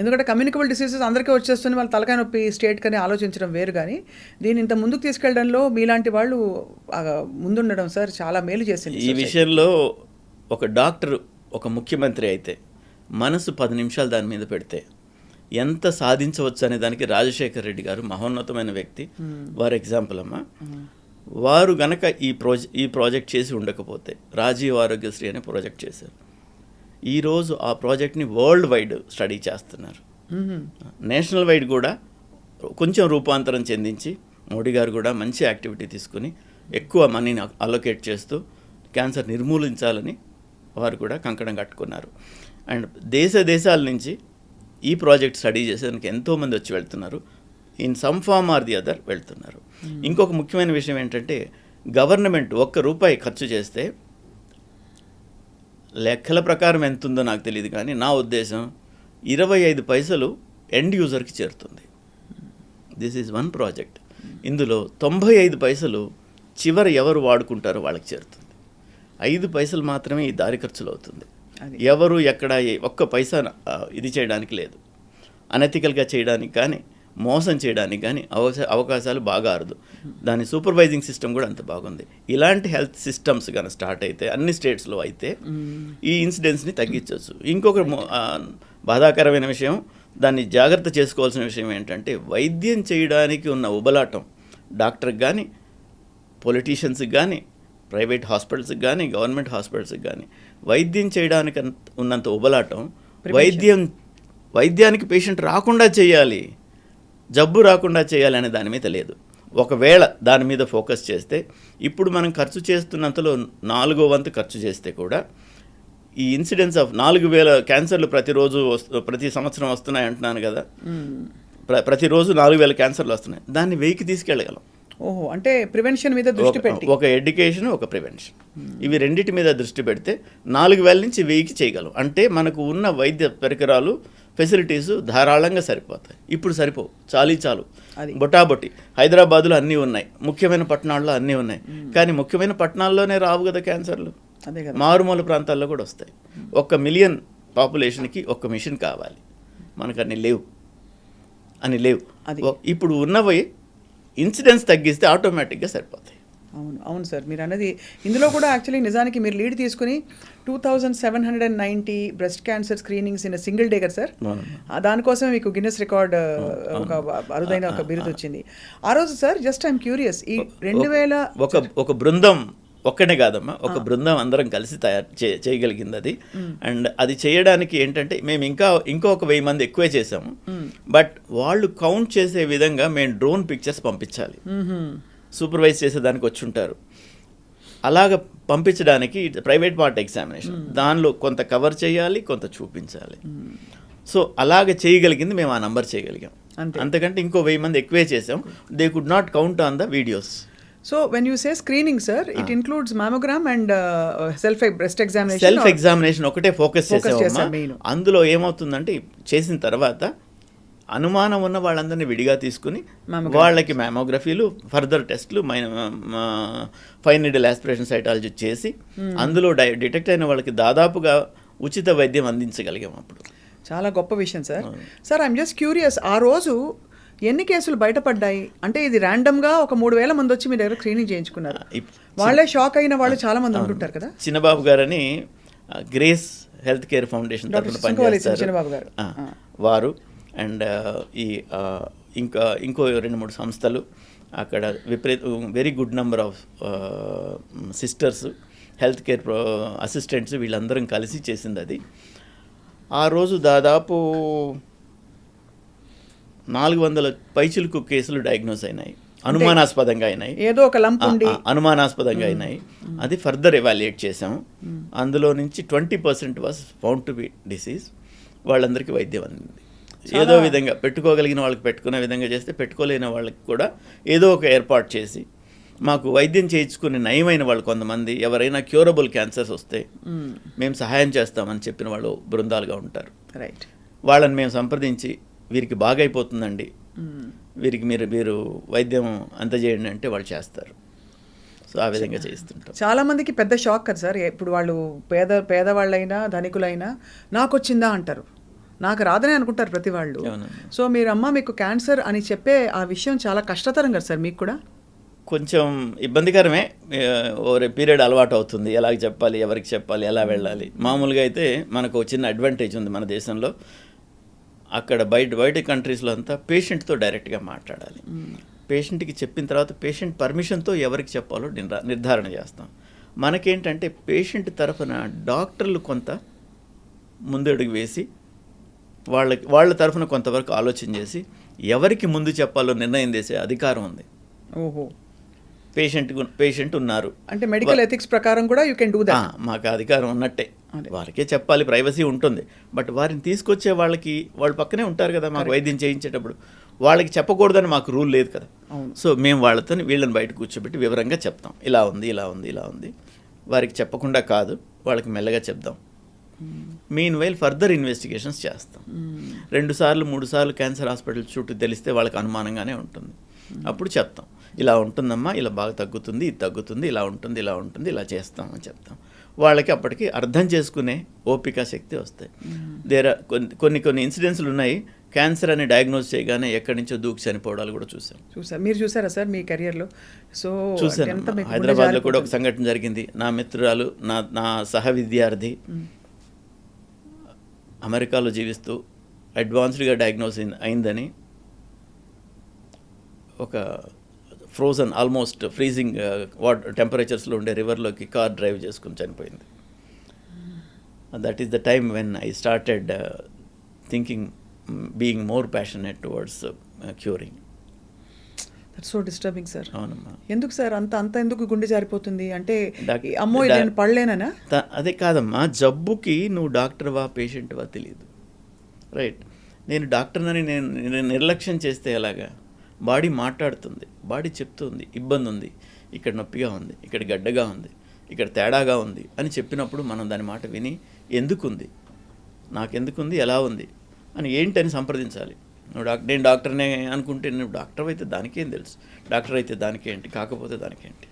ఎందుకంటే కమ్యూనికబుల్ డిసీజెస్ అందరికీ వచ్చేస్తుంది, వాళ్ళ తలకాయ నొప్పి స్టేట్ కని ఆలోచించడం వేరు. కానీ దీన్ని ఇంత ముందుకు తీసుకెళ్ళడంలో మీలాంటి వాళ్ళు ముందుండడం సార్ చాలా మేలు చేసింది. ఈ విషయంలో ఒక డాక్టర్ ఒక ముఖ్యమంత్రి అయితే మనసు 10 నిమిషాలు దాని మీద పెడితే ఎంత సాధించవచ్చు అనే దానికి రాజశేఖర్ రెడ్డి గారు మహోన్నతమైన వ్యక్తి, వారు ఎగ్జాంపుల్ అమ్మా. వారు గనక ఈ ప్రాజెక్ట్ చేసి ఉండకపోతే రాజీవ్ ఆరోగ్యశ్రీ అనే ప్రాజెక్ట్ చేశారు. ఈరోజు ఆ ప్రాజెక్ట్ని వరల్డ్ వైడ్ స్టడీ చేస్తున్నారు. నేషనల్ వైడ్ కూడా కొంచెం రూపాంతరం చెందించి మోడీ గారు కూడా మంచి యాక్టివిటీ తీసుకుని ఎక్కువ మనీని అలొకేట్ చేస్తూ క్యాన్సర్ నిర్మూలించాలని వారు కూడా కంకణం కట్టుకున్నారు. అండ్ దేశాల నుంచి ఈ ప్రాజెక్ట్ స్టడీ చేసేందుకు ఎంతోమంది వచ్చి వెళ్తున్నారు, in some form or the other వెళ్తున్నారు. ఇంకొక ముఖ్యమైన విషయం ఏంటంటే గవర్నమెంట్ ₹1 ఖర్చు చేస్తే లెక్కల ప్రకారం ఎంత ఉందో నాకు తెలియదు, కానీ నా ఉద్దేశం 25 పైసలు ఎండ్ యూజర్కి చేరుతుంది. This is one project. ఇందులో 95 పైసలు చివరి ఎవరు వాడుకుంటారో వాళ్ళకి చేరుతుంది. 5 పైసలు మాత్రమే ఈ దారి ఖర్చులు అవుతుంది. ఎవరు ఎక్కడ ఒక్క పైసా ఇది చేయడానికి లేదు. అనెథికల్గా చేయడానికి కానీ మోసం చేయడానికి కానీ అవకాశాలు బాగా అరుదు. దాని సూపర్వైజింగ్ సిస్టమ్ కూడా అంత బాగుంది. ఇలాంటి హెల్త్ సిస్టమ్స్ కానీ స్టార్ట్ అయితే అన్ని స్టేట్స్లో అయితే ఈ ఇన్సిడెంట్స్ని తగ్గించవచ్చు. ఇంకొక బాధాకరమైన విషయం, దాన్ని జాగ్రత్త చేసుకోవాల్సిన విషయం ఏంటంటే వైద్యం చేయడానికి ఉన్న ఉబలాటం డాక్టర్కి కానీ పొలిటీషియన్స్కి కానీ ప్రైవేట్ హాస్పిటల్స్కి కానీ గవర్నమెంట్ హాస్పిటల్స్కి కానీ వైద్యం చేయడానికి ఉన్నంత ఉబలాటం వైద్యానికి పేషెంట్ రాకుండా చేయాలి, జబ్బు రాకుండా చేయాలి అనే దాని మీద లేదు. ఒకవేళ దాని మీద ఫోకస్ చేస్తే ఇప్పుడు మనం ఖర్చు చేస్తున్నంతలో 4వ వంతు ఖర్చు చేస్తే కూడా ఈ ఇన్సిడెన్స్ ఆఫ్ 4,000 క్యాన్సర్లు ప్రతి సంవత్సరం వస్తున్నాయి అంటున్నాను కదా, ప్రతిరోజు 4,000 క్యాన్సర్లు వస్తున్నాయి. దాన్ని 1000కి తీసుకెళ్ళగలం. ఓహో, అంటే ప్రివెన్షన్ మీద దృష్టి పెట్టి ఒక ఎడ్యుకేషన్, ఒక ప్రివెన్షన్, ఇవి రెండింటి మీద దృష్టి పెడితే 4,000 నుంచి 1000కి చేయగలం. అంటే మనకు ఉన్న వైద్య పరికరాలు ఫెసిలిటీస్ ధారాళంగా సరిపోతాయి. ఇప్పుడు సరిపోవు, చాలు బొటాబొట్టి. హైదరాబాద్లో అన్నీ ఉన్నాయి, ముఖ్యమైన పట్టణాల్లో అన్నీ ఉన్నాయి, కానీ ముఖ్యమైన పట్టణాల్లోనే రావు కదా క్యాన్సర్లు, మారుమూల ప్రాంతాల్లో కూడా వస్తాయి. 1 మిలియన్ పాపులేషన్కి 1 మిషన్ కావాలి, మనకు అన్ని లేవు. ఇప్పుడు ఉన్నవి ఇన్సిడెన్స్ తగ్గిస్తే ఆటోమేటిక్గా సరిపోతాయి. అవును సార్, మీరు అన్నది ఇందులో కూడా యాక్చువల్లీ నిజానికి మీరు లీడ్ తీసుకుని 2790 breast cancer screenings in single day కదా సార్. దానికోసమే మీకు గిన్నెస్ రికార్డ్ ఒక అరుదైన ఒక బిరుదు వచ్చింది ఆ రోజు సార్. జస్ట్ ఐఎమ్ క్యూరియస్, ఈ 2000 ఒక బృందం ఒక్కనే కాదమ్మా, ఒక బృందం అందరం కలిసి చేయగలిగింది అది. అండ్ అది చేయడానికి ఏంటంటే మేము ఇంకొక 1000 మంది ఎక్కువే చేసాము. బట్ వాళ్ళు కౌంట్ చేసే విధంగా మేము డ్రోన్ పిక్చర్స్ పంపించాలి, సూపర్వైజ్ చేసేదానికి వచ్చి ఉంటారు. అలాగ పంపించడానికి ప్రైవేట్ పార్ట్ ఎగ్జామినేషన్, దానిలో కొంత కవర్ చేయాలి, కొంత చూపించాలి. సో అలాగ చేయగలిగింది మేము ఆ నంబర్ చేయగలిగాం. అంతకంటే ఇంకో 1000 మంది ఎక్కువే చేసాం. They could not count on the videos. So when you say screening sir, it includes mammogram and self breast examination. Self examination ఒకటే ఫోకస్ చేసామమ్మా. అందులో ఏమవుతుందంటే చేసిన తర్వాత అనుమానం ఉన్న వాళ్ళందరినీ విడిగా తీసుకుని వాళ్ళకి మ్యామోగ్రఫీలు, ఫర్దర్ టెస్ట్లు, ఫైన్ నీడిల్ ఆస్పిరేషన్ సైటాలజీ చేసి అందులో డిటెక్ట్ అయిన వాళ్ళకి దాదాపుగా ఉచిత వైద్యం అందించగలిగాం. అప్పుడు చాలా గొప్ప విషయం sir. Sir I'm just curious, ఆ రోజు ఎన్ని కేసులు బయటపడ్డాయి? అంటే ఇది ర్యాండమ్గా ఒక 3,000 మంది వచ్చి మీ దగ్గర స్క్రీనింగ్ చేయించుకున్నారు, వాళ్ళే షాక్ అయిన వాళ్ళు చాలా మంది ఉంటుంటారు కదా. చిన్నబాబు గారని గ్రేస్ హెల్త్ కేర్ ఫౌండేషన్ తరఫున పనిచేస్తారు చిన్నబాబు గారు, వారు. అండ్ ఇంకో 2-3 సంస్థలు అక్కడ very good number of sisters, health care assistants, వీళ్ళందరం కలిసి చేసింది అది. ఆ రోజు దాదాపు 400 పైచిలుకు కేసులు డయాగ్నోస్ అయినాయి, అనుమానాస్పదంగా అయినాయి, ఏదో ఒక లంప్ ఉండి అనుమానాస్పదంగా అయినాయి. అది ఫర్దర్ ఎవాల్యుయేట్ చేసాము. అందులో నుంచి 20% was found to B disease. వాళ్ళందరికీ వైద్యం అందింది. ఏదో విధంగా పెట్టుకోగలిగిన వాళ్ళకి పెట్టుకునే విధంగా చేస్తే, పెట్టుకోలేని వాళ్ళకి కూడా ఏదో ఒక ఏర్పాటు చేసి, మాకు వైద్యం చేయించుకుని నయమైన వాళ్ళు కొంతమంది, ఎవరైనా క్యూరబుల్ క్యాన్సర్స్ వస్తే మేము సహాయం చేస్తామని చెప్పిన వాళ్ళు బృందాలుగా ఉంటారు. రైట్, వాళ్ళని మేము సంప్రదించి వీరికి బాగైపోతుందండి, వీరికి మీరు వైద్యం అందజేయండి అంటే వాళ్ళు చేస్తారు. సో ఆ విధంగా చేస్తుంటాం. చాలా మందికి పెద్ద షాక్ కదా సార్. ఇప్పుడు వాళ్ళు పేదవాళ్ళైనా ధనికులైనా నాకు వచ్చిందా అంటారు, నాకు రాదనే అనుకుంటారు ప్రతి వాళ్ళు. అవునండి. సో మీకు క్యాన్సర్ అని చెప్పే ఆ విషయం చాలా కష్టతరం కదా సార్ మీకు కూడా? కొంచెం ఇబ్బందికరమే. ఓవర్ పీరియడ్ అలవాటు అవుతుంది, ఎలాగ చెప్పాలి, ఎవరికి చెప్పాలి, ఎలా వెళ్ళాలి. మామూలుగా అయితే మనకు ఒక చిన్న అడ్వాంటేజ్ ఉంది మన దేశంలో. అక్కడ బయట కంట్రీస్లో అంతా పేషెంట్తో డైరెక్ట్గా మాట్లాడాలి. పేషెంట్కి చెప్పిన తర్వాత పేషెంట్ పర్మిషన్తో ఎవరికి చెప్పాలో నిర్ధారణ చేస్తాం. మనకేంటంటే పేషెంట్ తరఫున డాక్టర్లు కొంత ముందడుగు వేసి వాళ్ళ తరఫున కొంతవరకు ఆలోచన చేసి ఎవరికి ముందు చెప్పాలో నిర్ణయం చేసే అధికారం ఉంది. ఓహో. పేషెంట్ ఉన్నారు అంటే మెడికల్ ఎథిక్స్ ప్రకారం కూడా యూ కెన్ డూ దట్. మాకు అధికారం ఉన్నట్టే, వారికే చెప్పాలి, ప్రైవసీ ఉంటుంది. బట్ వారిని తీసుకొచ్చే వాళ్ళు పక్కనే ఉంటారు కదా మాకు వైద్యం చేయించేటప్పుడు, వాళ్ళకి చెప్పకూడదని మాకు రూల్ లేదు కదా. సో మేము వీళ్ళని బయట కూర్చోబెట్టి వివరంగా చెప్తాం, ఇలా ఉంది ఇలా ఉంది ఇలా ఉంది. వారికి చెప్పకుండా కాదు, వాళ్ళకి మెల్లగా చెప్దాం. మీన్ వైల్ ఫర్దర్ ఇన్వెస్టిగేషన్స్ చేస్తాం. 2 సార్లు 3 సార్లు క్యాన్సర్ హాస్పిటల్ చుట్టూ తెలిస్తే వాళ్ళకి అనుమానంగానే ఉంటుంది. అప్పుడు చెప్తాం, ఇలా ఉంటుందమ్మా, ఇలా బాగా తగ్గుతుంది, ఇది తగ్గుతుంది, ఇలా ఉంటుంది ఇలా ఉంటుంది, ఇలా చేస్తామని చెప్తాం. వాళ్ళకి అప్పటికి అర్థం చేసుకునే ఓపిక శక్తి వస్తాయి. కొన్ని ఇన్సిడెంట్స్లు ఉన్నాయి, క్యాన్సర్ అని డయాగ్నోస్ చేయగానే ఎక్కడి నుంచో దూకి చనిపోవడాలు కూడా చూశాను. మీరు చూసారా సార్ మీ కెరియర్లో? సో చూశాను. హైదరాబాద్లో కూడా ఒక సంఘటన జరిగింది. నా మిత్రురాలు, నా సహ విద్యార్థి అమెరికాలో జీవిస్తూ అడ్వాన్స్డ్గా డయాగ్నోస్ అయిందని ఒక ఫ్రోజన్ ఆల్మోస్ట్ ఫ్రీజింగ్ టెంపరేచర్స్లో ఉండే రివర్లోకి కార్ డ్రైవ్ చేసుకుని చనిపోయింది. That is the time when I started thinking, being more passionate towards curing. That's so disturbing sir. అవునమ్మా. ఎందుకు సార్ అంత ఎందుకు గుండె జారిపోతుంది? అంటే అమ్మో నేను పడలేనా? అదే కాదమ్మా, జబ్బుకి నువ్వు డాక్టర్వా పేషెంట్వా తెలియదు, రైట్? నేను డాక్టర్నని నేను నిర్లక్ష్యం చేస్తే ఎలాగా? బాడీ మాట్లాడుతుంది, బాడీ చెప్తుంది ఇబ్బంది ఉంది, ఇక్కడ నొప్పిగా ఉంది, ఇక్కడ గడ్డగా ఉంది, ఇక్కడ తేడాగా ఉంది అని చెప్పినప్పుడు మనం దాని మాట విని ఎందుకుంది, నాకెందుకుంది, ఎలా ఉంది అని ఏంటని సంప్రదించాలి. నేను డాక్టర్నే అనుకుంటే నువ్వు డాక్టర్ అయితే దానికేం తెలుసు, డాక్టర్ అయితే దానికేంటి, కాకపోతే దానికేంటి.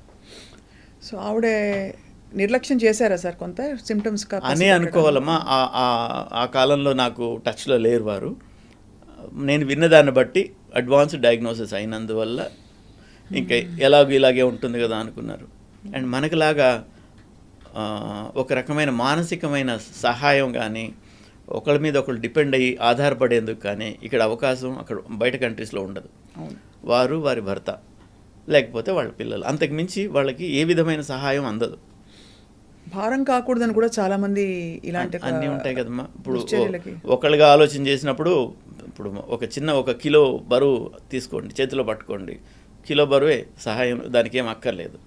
సో ఆవిడ నిర్లక్ష్యం చేశారా సార్ కొంత సిమ్టమ్స్ అనే అనుకోవాలమ్మా. ఆ కాలంలో నాకు టచ్లో లేరు వారు. నేను విన్నదాన్ని బట్టి అడ్వాన్స్డ్ డయాగ్నోసిస్ అయినందువల్ల ఇంకా ఇలాగే ఉంటుంది కదా అనుకున్నారు. అండ్ మనకులాగా ఒక రకమైన మానసికమైన సహాయం కానీ, ఒకళ్ళ మీద ఒకళ్ళు డిపెండ్ అయ్యి ఆధారపడేందుకు కానీ ఇక్కడ అవకాశం అక్కడ బయట కంట్రీస్లో ఉండదు. వారి భర్త లేకపోతే వాళ్ళ పిల్లలు, అంతకుమించి వాళ్ళకి ఏ విధమైన సహాయం అందదు. భారం కాకూడదని కూడా చాలామంది ఇలాంటి అన్నీ ఉంటాయి కదమ్మా. ఇప్పుడు ఒకళ్ళుగా ఆలోచన చేసినప్పుడు, ఇప్పుడు ఒక కిలో బరువు తీసుకోండి, చేతిలో పట్టుకోండి, కిలో బరువే సహాయం, దానికి ఏం అక్కర్లేదు.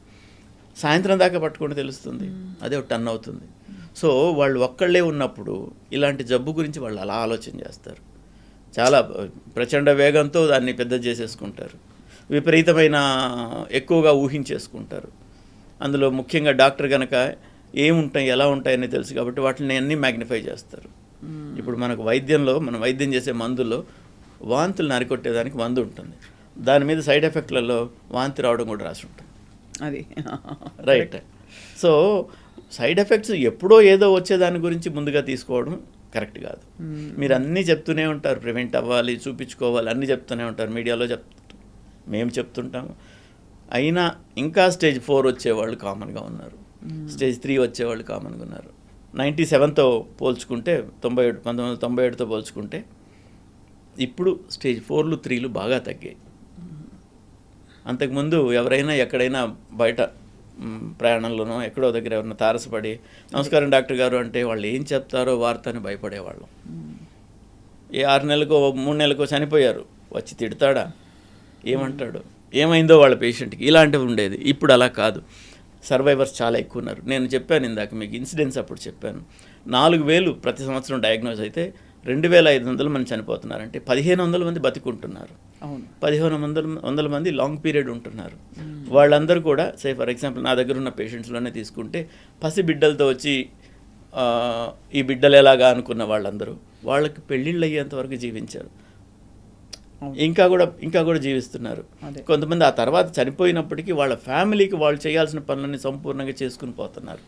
సాయంత్రం దాకా పట్టుకుంటే తెలుస్తుంది, అదే ఒక టన్ అవుతుంది. సో వాళ్ళు ఒక్కళ్ళే ఉన్నప్పుడు ఇలాంటి జబ్బు గురించి వాళ్ళు అలా ఆలోచన చేస్తారు. చాలా ప్రచండ వేగంతో దాన్ని పెద్ద చేసేసుకుంటారు, విపరీతమైన ఎక్కువగా ఊహించేసుకుంటారు. అందులో ముఖ్యంగా డాక్టర్ కనుక ఏముంటాయి ఎలా ఉంటాయని తెలుసు కాబట్టి వాటిని అన్నీ మ్యాగ్నిఫై చేస్తారు. ఇప్పుడు మనకు మనం వైద్యం చేసే మందుల్లో వాంతులను అరికొట్టేదానికి మందు ఉంటుంది, దాని మీద సైడ్ ఎఫెక్ట్లలో వాంతి రావడం కూడా రాసి ఉంటుంది. అది రైట్. సో సైడ్ ఎఫెక్ట్స్ ఎప్పుడో ఏదో వచ్చేదాని గురించి ముందుగా తీసుకోవడం కరెక్ట్ కాదు. మీరు అన్నీ చెప్తూనే ఉంటారు, ప్రివెంట్ అవ్వాలి, చూపించుకోవాలి, అన్నీ చెప్తూనే ఉంటారు, మీడియాలో మేము చెప్తుంటాము. అయినా ఇంకా స్టేజ్ 4 వచ్చేవాళ్ళు కామన్గా ఉన్నారు, స్టేజ్ 3 వచ్చేవాళ్ళు కామన్గా ఉన్నారు. 97తో పోల్చుకుంటే 1997తో పోల్చుకుంటే ఇప్పుడు స్టేజ్ 4లు 3లు బాగా తగ్గాయి. అంతకుముందు ఎవరైనా ఎక్కడైనా బయట ప్రయాణంలోనో ఎక్కడో దగ్గర ఎవరైనా తారసపడి నమస్కారం డాక్టర్ గారు అంటే వాళ్ళు ఏం చెప్తారో వార్త అని భయపడేవాళ్ళం. ఏ 6 నెలలకో 3 నెలలకో చనిపోయారు, వచ్చి తిడతాడా, ఏమంటాడు, ఏమైందో వాళ్ళ పేషెంట్కి, ఇలాంటివి ఉండేది. ఇప్పుడు అలా కాదు, సర్వైవర్స్ చాలా ఎక్కువ ఉన్నారు. నేను చెప్పాను ఇందాక మీకు ఇన్సిడెంట్స్ అప్పుడు చెప్పాను, 4,000 ప్రతి సంవత్సరం డయాగ్నోజ్ అయితే 2,500 మంది చనిపోతున్నారంటే 1,500 మంది బతికుంటున్నారు, 1,500 మంది లాంగ్ పీరియడ్ ఉంటున్నారు. వాళ్ళందరూ కూడా ఫర్ ఎగ్జాంపుల్ నా దగ్గర ఉన్న పేషెంట్స్లోనే తీసుకుంటే పసి బిడ్డలతో వచ్చి ఈ బిడ్డలు ఎలాగా అనుకున్న వాళ్ళందరూ వాళ్ళకి పెళ్ళిళ్ళు అయ్యేంతవరకు జీవించారు. ఇంకా కూడా జీవిస్తున్నారు. అదే. కొంతమంది ఆ తర్వాత చనిపోయినప్పటికీ వాళ్ళ ఫ్యామిలీకి వాళ్ళు చేయాల్సిన పనులని సంపూర్ణంగా చేసుకుని పోతున్నారు.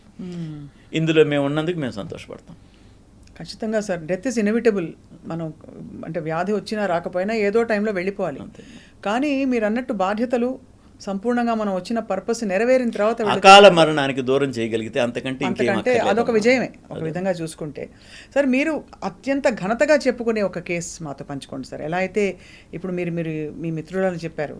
ఇందులో మేము ఉన్నందుకు మేము సంతోషపడతాం. ఖచ్చితంగా సార్, డెత్ ఇస్ ఇన్ఎవిటబుల్. మనం అంటే వ్యాధి వచ్చినా రాకపోయినా ఏదో టైంలో వెళ్ళిపోవాలి. కానీ మీరు అన్నట్టు బాధ్యతలు సంపూర్ణంగా మనం వచ్చిన పర్పస్ నెరవేరిన తర్వాత అకాల మరణానికి దూరం చేయగలిగితే అంతకంటే అదొక విజయమే ఒక విధంగా చూసుకుంటే. సార్, మీరు అత్యంత ఘనతగా చెప్పుకునే ఒక కేసు మాతో పంచుకోండి సార్. ఎలా అయితే ఇప్పుడు మీరు మీ మిత్రులను చెప్పారు,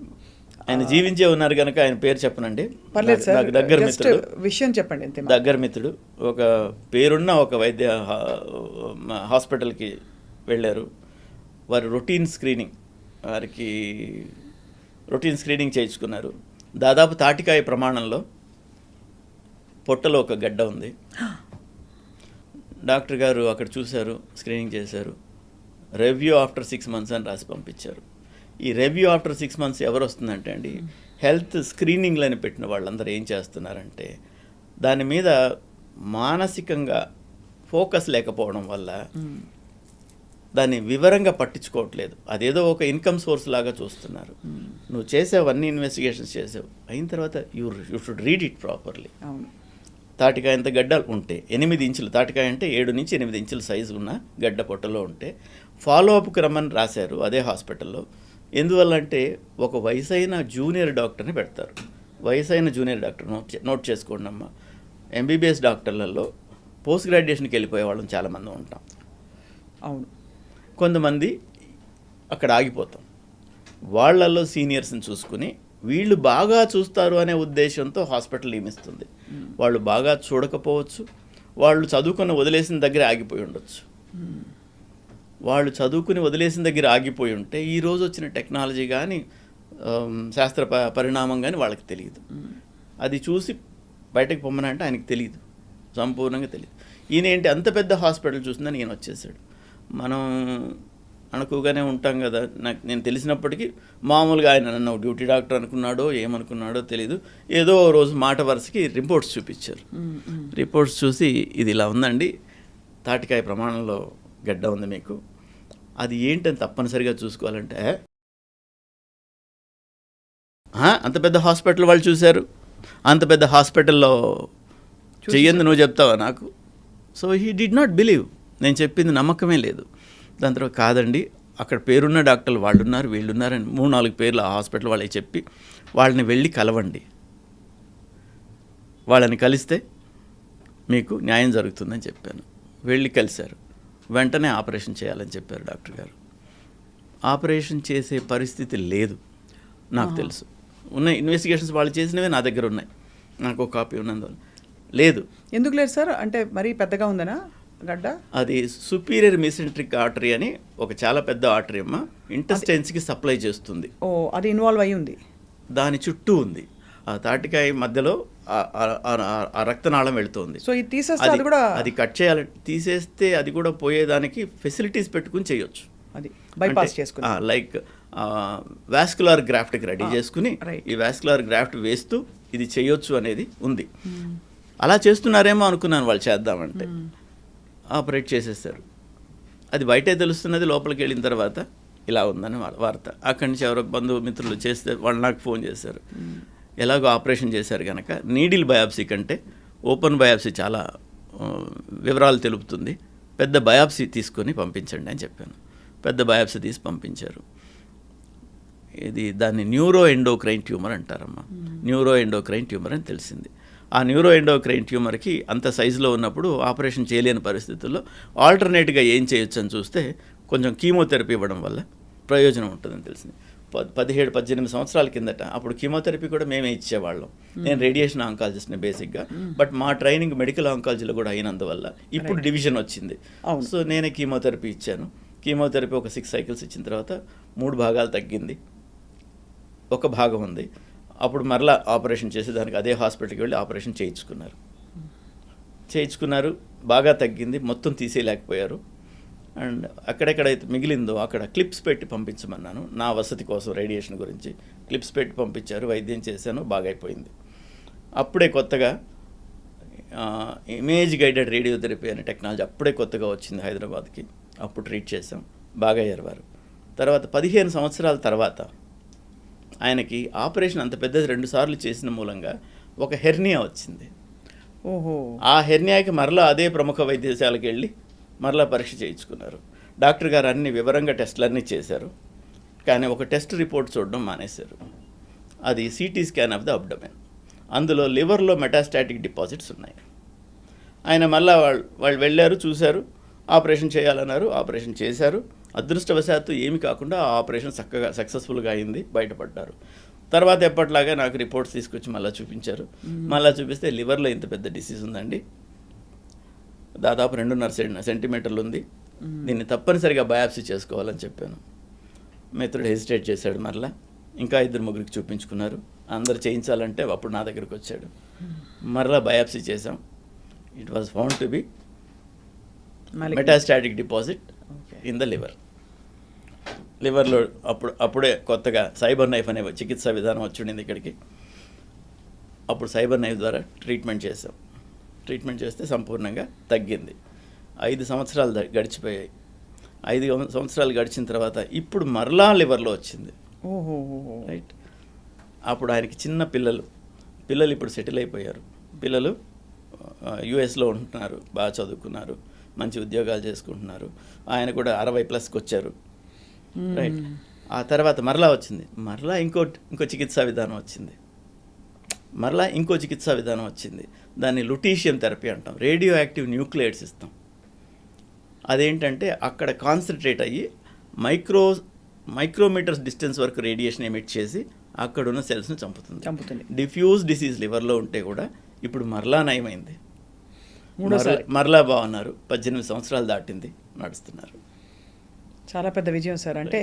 ఆయన జీవించే ఉన్నారు కనుక ఆయన పేరు చెప్పనండి. పర్లేదు సార్, నాకు దగ్గర మిత్రుడు, విషయం చెప్పండి అంతే. దగ్గర మిత్రుడు ఒక పేరున్న ఒక వైద్య హాస్పిటల్కి వెళ్ళారు. వారు రొటీన్ స్క్రీనింగ్ చేయించుకున్నారు. దాదాపు తాటికాయ ప్రమాణంలో పొట్టలో ఒక గడ్డ ఉంది. డాక్టర్ గారు అక్కడ చూశారు, స్క్రీనింగ్ చేశారు. రివ్యూ ఆఫ్టర్ 6 months అని రాసి పంపించారు. ఈ రివ్యూ ఆఫ్టర్ 6 months ఎవరు వస్తుందంటే అండి, హెల్త్ స్క్రీనింగ్లని పెట్టిన వాళ్ళందరూ ఏం చేస్తున్నారంటే దాని మీద మానసికంగా ఫోకస్ లేకపోవడం వల్ల దాన్ని వివరంగా పట్టించుకోవట్లేదు. అదేదో ఒక ఇన్కమ్ సోర్స్ లాగా చూస్తున్నారు. నువ్వు చేసావు, అన్ని ఇన్వెస్టిగేషన్స్ చేసావు, అయిన తర్వాత you should read it properly. తాటికాయ అంత గడ్డ ఉంటే 8 ఇంచులు, తాటికాయ అంటే 7 నుంచి 8 ఇంచుల సైజు ఉన్న గడ్డ పొట్టలో ఉంటే ఫాలోఅప్కి రమ్మని రాశారు అదే హాస్పిటల్లో. ఎందువల్ల అంటే ఒక వయసైన జూనియర్ డాక్టర్ని పెడతారు. వయసైన జూనియర్ డాక్టర్ నోట్ చేసుకోండి అమ్మా. ఎంబీబీఎస్ డాక్టర్లలో పోస్ట్ గ్రాడ్యుయేషన్కి వెళ్ళిపోయే వాళ్ళం చాలామంది ఉంటాం. అవును, కొంతమంది అక్కడ ఆగిపోతాం. వాళ్ళల్లో సీనియర్స్ని చూసుకుని వీళ్ళు బాగా చూస్తారు అనే ఉద్దేశంతో హాస్పిటల్ నియమిస్తుంది. వాళ్ళు బాగా చూడకపోవచ్చు, వాళ్ళు చదువుకుని వదిలేసిన దగ్గర ఆగిపోయి ఉండొచ్చు. వాళ్ళు చదువుకుని వదిలేసిన దగ్గర ఆగిపోయి ఉంటే ఈరోజు వచ్చిన టెక్నాలజీ కానీ శాస్త్ర పరిణామం కానీ వాళ్ళకి తెలియదు. అది చూసి బయటకు పొమ్మనంటే ఆయనకి తెలియదు, సంపూర్ణంగా తెలియదు. ఈయన ఏంటి అంత పెద్ద హాస్పిటల్ చూసిందని ఈయన వచ్చేసాడు. మనం అనుకోగానే ఉంటాం కదా. నేను తెలిసినప్పటికీ మామూలుగా ఆయన నన్ను డ్యూటీ డాక్టర్ అనుకున్నాడో ఏమనుకున్నాడో తెలీదు. ఏదో రోజు మాట వరుసకి రిపోర్ట్స్ చూపించారు. రిపోర్ట్స్ చూసి ఇది ఇలా ఉందండి, తాటికాయ ప్రమాణంలో గడ్డ ఉంది మీకు, అది ఏంటని తప్పనిసరిగా చూసుకోవాలంటే అంత పెద్ద హాస్పిటల్ వాళ్ళు చూశారు. అంత పెద్ద హాస్పిటల్లో చెయ్యంది నువ్వు చెప్తావా నాకు? So he did not believe. నేను చెప్పింది నమ్మకమే లేదు. దాని తర్వాత కాదండి, అక్కడ పేరున్న డాక్టర్లు వాళ్ళు ఉన్నారు, వీళ్ళు ఉన్నారని 3-4 పేర్లు ఆ హాస్పిటల్ వాళ్ళకి చెప్పి వాళ్ళని వెళ్ళి కలవండి, వాళ్ళని కలిస్తే మీకు న్యాయం జరుగుతుందని చెప్పాను. వెళ్ళి కలిశారు. వెంటనే ఆపరేషన్ చేయాలని చెప్పారు డాక్టర్ గారు. ఆపరేషన్ చేసే పరిస్థితి లేదు నాకు తెలుసు. ఉన్న ఇన్వెస్టిగేషన్స్ వాళ్ళు చేసినవే నా దగ్గర ఉన్నాయి, నాకు ఒక కాపీ ఉన్నందువల్ల. లేదు. ఎందుకు లేదు సార్? అంటే మరీ పెద్దగా ఉందనా గడ్డ? అది సుపీరియర్ మీసెంట్రిక్ ఆర్టరీ అని ఒక చాలా పెద్ద ఆర్టరీ అమ్మ, ఇంటెస్టైన్స్కి సప్లై చేస్తుంది. ఓ, అది ఇన్వాల్వ్ అయ్యి ఉంది. దాని చుట్టూ ఉంది. ఆ తాటికాయ మధ్యలో ఆ రక్తనాళం వెళుతుంది. సో ఇది తీసేస్తే అది కూడా, అది కట్ చేయాలి. తీసేస్తే అది కూడా పోయేదానికి ఫెసిలిటీస్ పెట్టుకుని చేయొచ్చు. అది బైపాస్ చేసుకుని లైక్ వాస్కులర్ గ్రాఫ్ట్కి రెడీ చేసుకుని ఈ వాస్కులర్ గ్రాఫ్ట్ వేస్తూ ఇది చేయొచ్చు అనేది ఉంది. అలా చేస్తున్నారేమో అనుకున్నాను వాళ్ళు చేద్దామంటే. ఆపరేట్ చేసేస్తారు. అది బయటే తెలుస్తున్నది, లోపలికి వెళ్ళిన తర్వాత ఇలా ఉందని వార్త. అక్కడి నుంచి ఎవరో బంధుమిత్రులు చేస్తే వాళ్ళు నాకు ఫోన్ చేశారు. ఎలాగో ఆపరేషన్ చేశారు కనుక నీడిల్ బయాప్సీ కంటే ఓపెన్ బయాప్సీ చాలా వివరాలు తెలుపుతుంది, పెద్ద బయాప్సీ తీసుకొని పంపించండి అని చెప్పాను. పెద్ద బయాప్సీ తీసి పంపించారు. దాన్ని న్యూరో ఎండోక్రైన్ ట్యూమర్ అంటారమ్మా. న్యూరో ఎండోక్రైన్ ట్యూమర్ అని తెలిసింది. ఆ న్యూరో ఎండోక్రైన్ ట్యూమర్కి అంత సైజులో ఉన్నప్పుడు ఆపరేషన్ చేయలేని పరిస్థితుల్లో ఆల్టర్నేట్గా ఏం చేయొచ్చు అని చూస్తే కొంచెం కీమోథెరపీ ఇవ్వడం వల్ల ప్రయోజనం ఉంటుందని తెలిసింది. 17-18 సంవత్సరాల కిందట అప్పుడు కీమోథెరపీ కూడా మేమే ఇచ్చేవాళ్ళం. నేను రేడియేషన్ ఆంకాలజిస్ట్ని బేసిక్గా, బట్ మా ట్రైనింగ్ మెడికల్ ఆంకాలజీలో కూడా అయినందువల్ల ఇప్పుడు డివిజన్ వచ్చింది. సో నేనే కీమోథెరపీ ఇచ్చాను. కీమోథెరపీ ఒక 6 cycles ఇచ్చిన తర్వాత 3 భాగాలు తగ్గింది, ఒక భాగం ఉంది. అప్పుడు మరలా ఆపరేషన్ చేసి దానికి అదే హాస్పిటల్కి వెళ్ళి ఆపరేషన్ చేయించుకున్నారు. బాగా తగ్గింది, మొత్తం తీసేయలేకపోయారు. అండ్ అక్కడెక్కడైతే మిగిలిందో అక్కడ క్లిప్స్ పెట్టి పంపించమన్నాను, నా వసతి కోసం రేడియేషన్ గురించి. క్లిప్స్ పెట్టి పంపించారు, వైద్యం చేశాను, బాగా అయిపోయింది. అప్పుడే కొత్తగా ఇమేజ్ గైడెడ్ రేడియోథెరపీ అనే టెక్నాలజీ అప్పుడే కొత్తగా వచ్చింది హైదరాబాద్కి. అప్పుడు ట్రీట్ చేసాం, బాగా అయ్యారు వారు. తర్వాత 15 సంవత్సరాల తర్వాత ఆయనకి ఆపరేషన్ అంత పెద్దది 2 సార్లు చేసిన మూలంగా ఒక హెర్నియా వచ్చింది. ఓహో. ఆ హెర్నియాకి మరలా అదే ప్రముఖ వైద్యశాలకు వెళ్ళి మరలా పరీక్ష చేయించుకున్నారు. డాక్టర్ గారు అన్ని వివరంగా టెస్టులన్నీ చేశారు. కానీ ఒక టెస్ట్ రిపోర్ట్ చూడడం మానేశారు. అది CT scan of the abdomen. అందులో లివర్లో మెటాస్టాటిక్ డిపాజిట్స్ ఉన్నాయి. ఆయన మళ్ళా వాళ్ళు వెళ్ళారు, చూశారు, ఆపరేషన్ చేయాలన్నారు, ఆపరేషన్ చేశారు. అదృష్టవశాత్తు ఏమి కాకుండా ఆ ఆపరేషన్ చక్కగా సక్సెస్ఫుల్గా అయింది, బయటపడ్డారు. తర్వాత ఎప్పటిలాగా నాకు రిపోర్ట్స్ తీసుకొచ్చి మళ్ళీ చూపించారు. మళ్ళీ చూపిస్తే లివర్లో ఇంత పెద్ద డిసీజ్ ఉందండి, దాదాపు 2.5 సెంటీమీటర్లు ఉంది, దీన్ని తప్పనిసరిగా బయాప్సీ చేసుకోవాలని చెప్పాను. మిత్రుడు హెసిటేట్ చేశాడు. మరలా ఇంకా 2-3 చూపించుకున్నారు. అందరు చేయించాలంటే అప్పుడు నా దగ్గరికి వచ్చాడు. మరలా బయాప్సీ చేసాం. It was found to be metastatic deposit in the లివర్లో అప్పుడే కొత్తగా సైబర్ నైఫ్ అనే చికిత్సా విధానం వచ్చింది ఇక్కడికి. అప్పుడు సైబర్ నైఫ్ ద్వారా ట్రీట్మెంట్ చేసాం. ట్రీట్మెంట్ చేస్తే సంపూర్ణంగా తగ్గింది. 5 సంవత్సరాలు గడిచిపోయాయి. 5 సంవత్సరాలు గడిచిన తర్వాత ఇప్పుడు మరలా లివర్లో వచ్చింది. రైట్. అప్పుడు ఆయనకి చిన్న పిల్లలు ఇప్పుడు సెటిల్ అయిపోయారు. పిల్లలు యుఎస్లో ఉంటున్నారు, బాగా చదువుకున్నారు, మంచి ఉద్యోగాలు చేసుకుంటున్నారు. ఆయన కూడా 60+ వచ్చారు. రైట్. ఆ తర్వాత మరలా వచ్చింది. మరలా ఇంకో చికిత్సా విధానం వచ్చింది. చికిత్సా విధానం వచ్చింది. దాన్ని లుటీషియం థెరపీ అంటాం. రేడియో యాక్టివ్ న్యూక్లియైడ్స్ ఇస్తాం. అదేంటంటే అక్కడ కాన్సన్ట్రేట్ అయ్యి మైక్రోమీటర్స్ డిస్టెన్స్ వరకు రేడియేషన్ ఎమిట్ చేసి అక్కడున్న సెల్స్ని చంపుతుంది. డిఫ్యూజ్ డిసీజ్ లివర్లో ఉంటే కూడా ఇప్పుడు మరలా నయమైంది, మరలా బాగున్నారు. 18 సంవత్సరాలు దాటింది, నడుస్తున్నారు. చాలా పెద్ద విజయం సార్. అంటే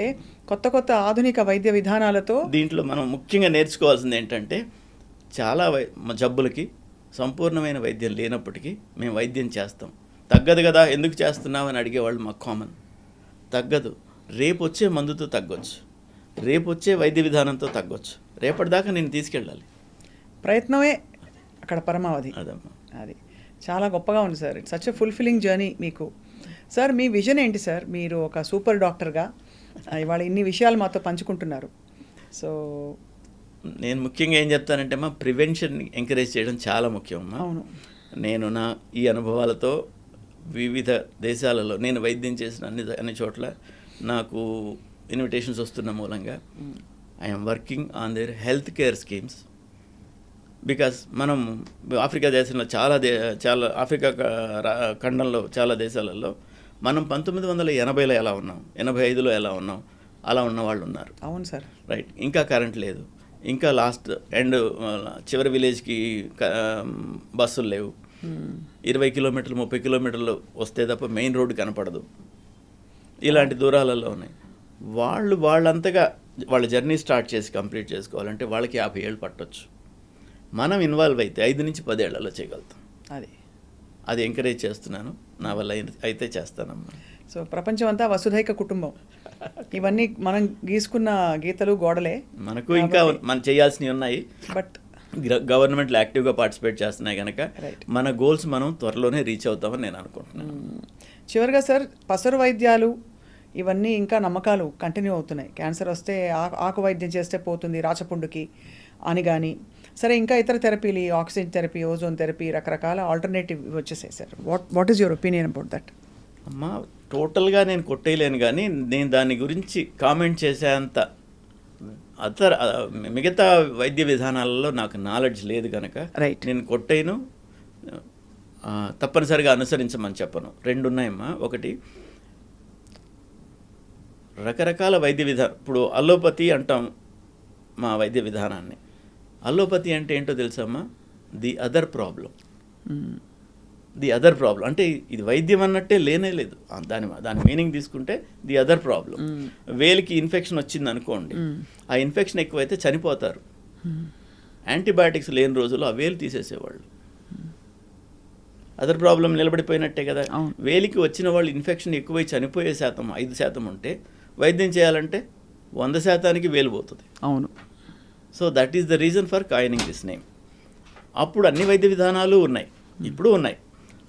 కొత్త ఆధునిక వైద్య విధానాలతో దీంట్లో మనం ముఖ్యంగా నేర్చుకోవాల్సింది ఏంటంటే, చాలా జబ్బులకి సంపూర్ణమైన వైద్యం లేనప్పటికీ మేము వైద్యం చేస్తాం. తగ్గదు కదా, ఎందుకు చేస్తున్నామని అడిగేవాళ్ళు మాకు కామన్. తగ్గదు, రేపు వచ్చే మందుతో తగ్గొచ్చు, రేపు వచ్చే వైద్య విధానంతో తగ్గొచ్చు, రేపటిదాకా నేను తీసుకెళ్ళాలి. ప్రయత్నమే అక్కడ పరమావధి. అదమ్మా, అది చాలా గొప్పగా ఉంది sir. It's such a fulfilling journey మీకు. సార్, మీ విజన్ ఏంటి సార్? మీరు ఒక సూపర్ డాక్టర్గా ఇవాళ ఇన్ని విషయాలు మాతో పంచుకుంటున్నారు. సో నేను ముఖ్యంగా ఏం చెప్తానంటే అమ్మా, ప్రివెన్షన్ ఎంకరేజ్ చేయడం చాలా ముఖ్యం అమ్మా. అవును. నేను ఈ అనుభవాలతో వివిధ దేశాలలో నేను వైద్యం చేసిన అన్ని చోట్ల నాకు ఇన్విటేషన్స్ వస్తున్న మూలంగా I'm working on their health care schemes. Because మనం ఆఫ్రికా దేశంలో చాలా ఆఫ్రికా ఖండంలో చాలా దేశాలలో మనం 1980లో ఎలా ఉన్నాం, 85లో ఎలా ఉన్నాం, అలా ఉన్న వాళ్ళు ఉన్నారు. అవును సార్. రైట్. ఇంకా కరెంట్ లేదు, ఇంకా చివరి విలేజ్కి బస్సులు లేవు, 20 కిలోమీటర్లు 30 కిలోమీటర్లు వస్తే తప్ప మెయిన్ రోడ్డు కనపడదు. ఇలాంటి దూరాలలో ఉన్నాయి. వాళ్ళంతగా వాళ్ళ జర్నీ స్టార్ట్ చేసి కంప్లీట్ చేసుకోవాలంటే వాళ్ళకి 50 ఏళ్ళు పట్టొచ్చు. మనం ఇన్వాల్వ్ అయితే 5 నుంచి 10 ఏళ్లలో చేయగలుగుతాం. అది ఎంకరేజ్ చేస్తున్నాను. నా వల్ల అయితే చేస్తానమ్మా. సో ప్రపంచం అంతా వసుధైక కుటుంబం. ఇవన్నీ మనం గీసుకున్న గీతలు, గోడలే. మనకు ఇంకా మనం చేయాల్సినవి ఉన్నాయి. బట్ గవర్నమెంట్లు యాక్టివ్గా పార్టిసిపేట్ చేస్తున్నాయి కనుక మన గోల్స్ మనం త్వరలోనే రీచ్ అవుతామని నేను అనుకుంటున్నాను. చివరిగా సార్, పసరు వైద్యాలు ఇవన్నీ ఇంకా నమ్మకాలు కంటిన్యూ అవుతున్నాయి. క్యాన్సర్ వస్తే ఆకు వైద్యం చేస్తే పోతుంది రాచపుండుకి అని కానీ, సరే ఇంకా ఇతర థెరపీలు, ఆక్సిజన్ థెరపీ, ఓజోన్ థెరపీ, రకరకాల ఆల్టర్నేటివ్ వచ్చేసాయి sir. What is your opinion about that? అమ్మా, టోటల్గా నేను కొట్టేయలేను, కానీ నేను దాని గురించి కామెంట్ చేసేంత మిగతా వైద్య విధానాలలో నాకు నాలెడ్జ్ లేదు కనుక నేను కొట్టేను. తప్పనిసరిగా అనుసరించమని చెప్పను. 2 ఉన్నాయమ్మా. ఒకటి, రకరకాల వైద్య విధానం. ఇప్పుడు అల్లోపతి అంటాం మా వైద్య విధానాన్ని. అల్లోపతి అంటే ఏంటో తెలుసమ్మా? ది అదర్ ప్రాబ్లం అంటే ఇది వైద్యం అన్నట్టే లేనే లేదు. దాని మీనింగ్ తీసుకుంటే ది అదర్ ప్రాబ్లం. వేలికి ఇన్ఫెక్షన్ వచ్చింది అనుకోండి, ఆ ఇన్ఫెక్షన్ ఎక్కువైతే చనిపోతారు. యాంటీబయాటిక్స్ లేని రోజుల్లో ఆ వేలు తీసేసేవాళ్ళు. అదర్ ప్రాబ్లం నిలబడిపోయినట్టే కదా. వేలికి వచ్చిన వాళ్ళు ఇన్ఫెక్షన్ ఎక్కువై చనిపోయే శాతం 5% ఉంటే వైద్యం చేయాలంటే 100%కి వేలు పోతుంది. అవును. So that is the reason for coining this name. అప్పుడు అన్ని వైద్య విధానాలు ఉన్నాయి, ఇప్పుడు ఉన్నాయి.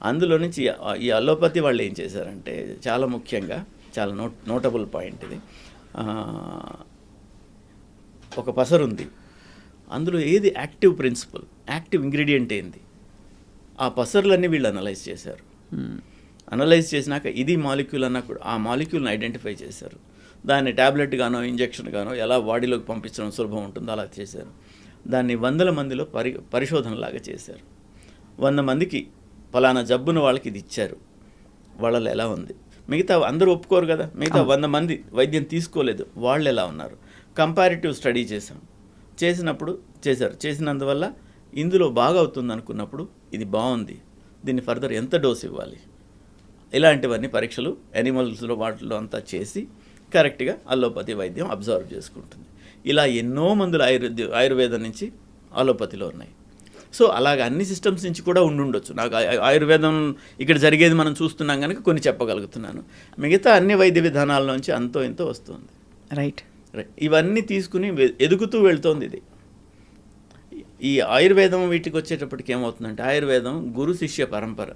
అందులో నుంచి ఈ అల్లోపతి వాళ్ళు ఏం చేశారంటే, చాలా ముఖ్యంగా చాలా నోటబుల్ పాయింట్ ఇది, ఒక పసరు ఉంది, అందులో ఏది యాక్టివ్ ప్రిన్సిపల్, యాక్టివ్ ఇంగ్రీడియంట్ ఏంది, ఆ పసర్లన్నీ వీళ్ళు అనలైజ్ చేశారు. అనలైజ్ చేసినాక ఇది మాలిక్యూల్ అన్నప్పుడు ఆ మాలిక్యూల్ని ఐడెంటిఫై చేశారు. దాన్ని ట్యాబ్లెట్ గానో ఇంజెక్షన్ గానో ఎలా బాడీలోకి పంపించడం సులభం ఉంటుందో అలా చేశారు. దాన్ని 100 మందిలో పరిశోధనలాగా చేశారు. 100 మందికి ఫలానా జబ్బున వాళ్ళకి ఇది ఇచ్చారు, వాళ్ళలో ఎలా ఉంది. మిగతా అందరూ ఒప్పుకోరు కదా, మిగతా 100 మంది వైద్యం తీసుకోలేదు, వాళ్ళు ఎలా ఉన్నారు. కంపారిటివ్ స్టడీ చేసినందువల్ల ఇందులో బాగా అవుతుంది అనుకున్నప్పుడు ఇది బాగుంది, దీన్ని ఫర్దర్ ఎంత డోస్ ఇవ్వాలి, ఇలాంటివన్నీ పరీక్షలు యానిమల్స్లో వాటిలో అంతా చేసి కరెక్ట్గా అల్లోపతి వైద్యం అబ్జర్వ్ చేసుకుంటుంది. ఇలా ఎన్నో మందులు ఆయుర్వేదం నుంచి అలోపతిలో ఉన్నాయి. సో అలాగ అన్ని సిస్టమ్స్ నుంచి కూడా ఉండుండొచ్చు. నాకు ఆయుర్వేదం ఇక్కడ జరిగేది మనం చూస్తున్నాం కనుక కొన్ని చెప్పగలుగుతున్నాను. మిగతా అన్ని వైద్య విధానాల నుంచి అంతో ఎంతో వస్తుంది. రైట్. ఇవన్నీ తీసుకుని ఎదుగుతూ వెళ్తోంది ఇది. ఈ ఆయుర్వేదం వీటికి వచ్చేటప్పటికి ఏమవుతుందంటే, ఆయుర్వేదం గురు శిష్య పరంపర.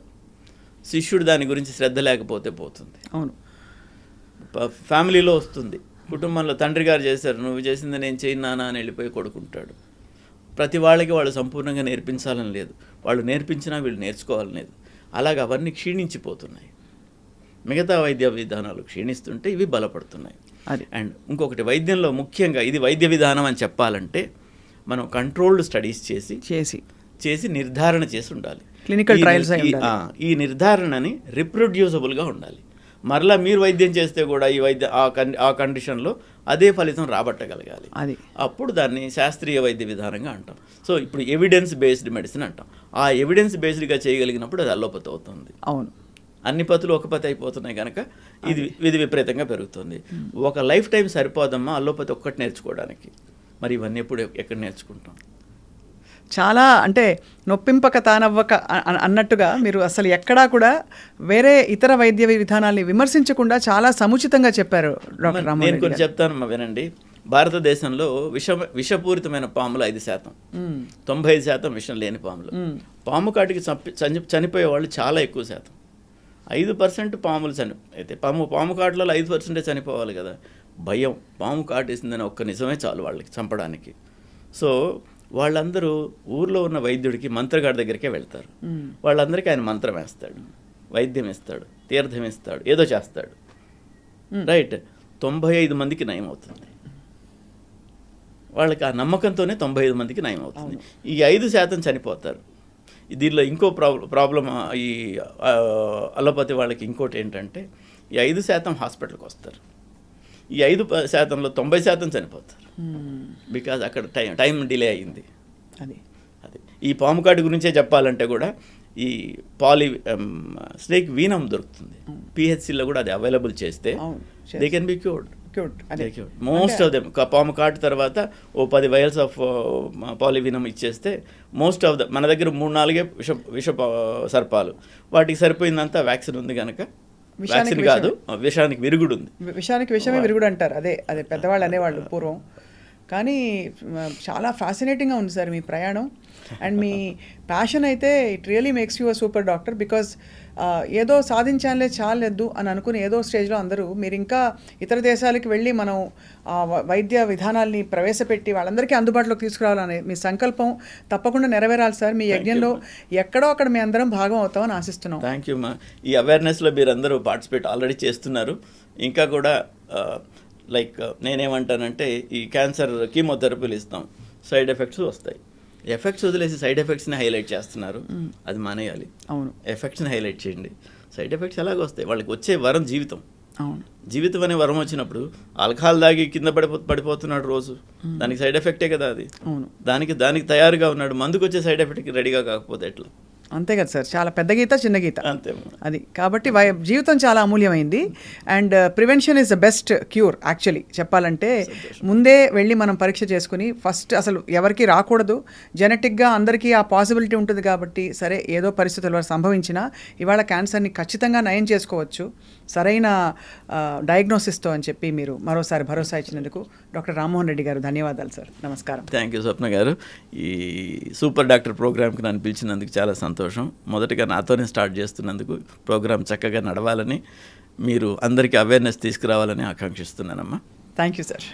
శిష్యుడు దాని గురించి శ్రద్ధ లేకపోతే పోతుంది. అవును. ఫ్యామిలీలో వస్తుంది, కుటుంబంలో తండ్రి గారు చేశారు, నువ్వు చేసింది నేను చేయనానా అని వెళ్ళిపోయి కొడుకుంటాడు. ప్రతి వాళ్ళకి వాళ్ళు సంపూర్ణంగా నేర్పించాలని లేదు, వాళ్ళు నేర్పించినా వీళ్ళు నేర్చుకోవాలని లేదు. అలాగే అవన్నీ క్షీణించిపోతున్నాయి. మిగతా వైద్య విధానాలు క్షీణిస్తుంటే ఇవి బలపడుతున్నాయి. అది. అండ్ ఇంకొకటి, వైద్యంలో ముఖ్యంగా ఇది వైద్య విధానం అని చెప్పాలంటే మనం కంట్రోల్డ్ స్టడీస్ చేసి నిర్ధారణ చేసి ఉండాలి. Clinical trials. ఈ నిర్ధారణని రిప్రొడ్యూసబుల్గా ఉండాలి. మరలా మీరు వైద్యం చేస్తే కూడా ఈ ఆ కండిషన్లో అదే ఫలితం రాబట్టగలగాలి. అది అప్పుడు దాన్ని శాస్త్రీయ వైద్య విధానంగా అంటాం. సో ఇప్పుడు ఎవిడెన్స్ బేస్డ్ మెడిసిన్ అంటాం. ఆ ఎవిడెన్స్ బేస్డ్గా చేయగలిగినప్పుడు అది అల్లోపతి అవుతుంది. అవును. అన్ని పతులు ఒక పతి అయిపోతున్నాయి కనుక ఇది విపరీతంగా పెరుగుతుంది. ఒక లైఫ్ టైం సరిపోదమ్మా అల్లోపతి ఒక్కటి నేర్చుకోవడానికి. మరి ఇవన్నీ ఎక్కడ నేర్చుకుంటాం? చాలా అంటే నొప్పింపక తానవ్వక అన్నట్టుగా మీరు అసలు ఎక్కడా కూడా వేరే ఇతర వైద్య విధానాల్ని విమర్శించకుండా చాలా సముచితంగా చెప్పారు డాక్టర్ రామ్మోహన్ నేను రెడ్డి కొన్ని గారు. చెప్తాను వినండి. భారతదేశంలో విషపూరితమైన పాములు 5%, 95% విషం లేని పాములు. పాము కాటికి చనిపోయే వాళ్ళు చాలా ఎక్కువ శాతం. 5% పాములు అయితే పాము కాటులలో 5% చనిపోవాలి కదా. భయం, పాము కాటేసిందని ఒక్క నిజమే చాలు వాళ్ళకి చంపడానికి. సో వాళ్ళందరూ ఊర్లో ఉన్న వైద్యుడికి మంత్రగాడి దగ్గరికే వెళ్తారు. వాళ్ళందరికీ ఆయన మంత్రం వేస్తాడు, వైద్యం ఇస్తాడు, తీర్థం ఇస్తాడు, ఏదో చేస్తాడు. రైట్. 95 మందికి నయం అవుతుంది. వాళ్ళకి ఆ నమ్మకంతోనే 95 మందికి నయం అవుతుంది. ఈ 5% చనిపోతారు. దీనిలో ఇంకో ప్రాబ్లం ఈ అలోపతి వాళ్ళకి ఇంకోటి ఏంటంటే, ఈ 5% హాస్పిటల్కి వస్తారు. ఈ 5%లో 90% చనిపోతారు. బికాజ్ అక్కడ టైం డిలే అయ్యింది. అది ఈ పాము కాటు గురించే చెప్పాలంటే కూడా ఈ స్నేక్ వీనం దొరుకుతుంది. పిహెచ్సిలో కూడా అది అవైలబుల్ చేస్తే they can be cured. Most of them పాము కాటు తర్వాత 10 వైల్స్ ఆఫ్ పాలివీనం ఇచ్చేస్తే మోస్ట్ ఆఫ్ మన దగ్గర 3-4 విష సర్పాలు, వాటికి సరిపోయిందంతా వ్యాక్సిన్ ఉంది కనుక. వ్యాక్సిన్ కాదు, విషానికి విరుగుడు ఉంది. విషానికి విషమే విరుగుడు అంటారు. అదే పెద్దవాళ్ళు అనేవాళ్ళు పూర్వం. కానీ చాలా ఫ్యాసినేటింగ్గా ఉంది సార్ మీ ప్రయాణం. అండ్ మీ ప్యాషన్ అయితే it really makes you a super doctor. Because ఏదో సాధించాలే చాలేదు అని అనుకుని ఏదో స్టేజ్లో అందరూ మీరు ఇంకా ఇతర దేశాలకు వెళ్ళి మనం వైద్య విధానాల్ని ప్రవేశపెట్టి వాళ్ళందరికీ అందుబాటులోకి తీసుకురావాలనే మీ సంకల్పం తప్పకుండా నెరవేరాలి సార్. మీ యజ్ఞంలో ఎక్కడో అక్కడ మీ అందరం భాగం అవుతామని ఆశిస్తున్నాం. థ్యాంక్ యూ మా. ఈ అవేర్నెస్లో మీరు అందరూ పార్టిసిపేట్ ఆల్రెడీ చేస్తున్నారు. ఇంకా కూడా లైక్ నేనేమంటానంటే, ఈ క్యాన్సర్ కీమోథెరపీలు ఇస్తాం, సైడ్ ఎఫెక్ట్స్ వస్తాయి. ఎఫెక్ట్స్ వదిలేసి సైడ్ ఎఫెక్ట్స్ని హైలైట్ చేస్తున్నారు. అది మానేయాలి. అవును. ఎఫెక్ట్స్ని హైలైట్ చేయండి. సైడ్ ఎఫెక్ట్స్ ఎలాగ వస్తాయి? వాళ్ళకి వచ్చే వరం జీవితం. అవును. జీవితం అనే వరం వచ్చినప్పుడు ఆల్కహాల్ దాగి కింద పడిపోతున్నాడు రోజు, దానికి సైడ్ ఎఫెక్టే కదా అది. అవును. దానికి తయారుగా ఉన్నాడు, మందుకు వచ్చే సైడ్ ఎఫెక్ట్కి రెడీగా కాకపోతే ఎట్లా? అంతే కదా సార్. చాలా పెద్ద గీత చిన్న గీత అంతే. అది కాబట్టి జీవితం చాలా అమూల్యమైంది. And prevention is the best cure actually చెప్పాలంటే. ముందే వెళ్ళి మనం పరీక్ష చేసుకుని ఫస్ట్ అసలు ఎవరికి రాకూడదు. జెనెటిక్గా అందరికీ ఆ పాసిబిలిటీ ఉంటుంది కాబట్టి సరే ఏదో పరిస్థితుల వల్ల సంభవించినా ఇవాళ క్యాన్సర్ని ఖచ్చితంగా నయం చేసుకోవచ్చు సరైన డయాగ్నోసిస్తో అని చెప్పి మీరు మరోసారి భరోసా ఇచ్చినందుకు డాక్టర్ రామ్మోహన్ రెడ్డి గారు ధన్యవాదాలు సార్. నమస్కారం. థ్యాంక్ యూ స్వప్న గారు. ఈ సూపర్ డాక్టర్ ప్రోగ్రామ్కి నన్ను పిలిచినందుకు చాలా సంతోషం. మొదటగా నాతోనే స్టార్ట్ చేస్తున్నందుకు ప్రోగ్రామ్ చక్కగా నడవాలని, మీరు అందరికీ అవేర్నెస్ తీసుకురావాలని ఆకాంక్షిస్తున్నానమ్మా. Thank you sir.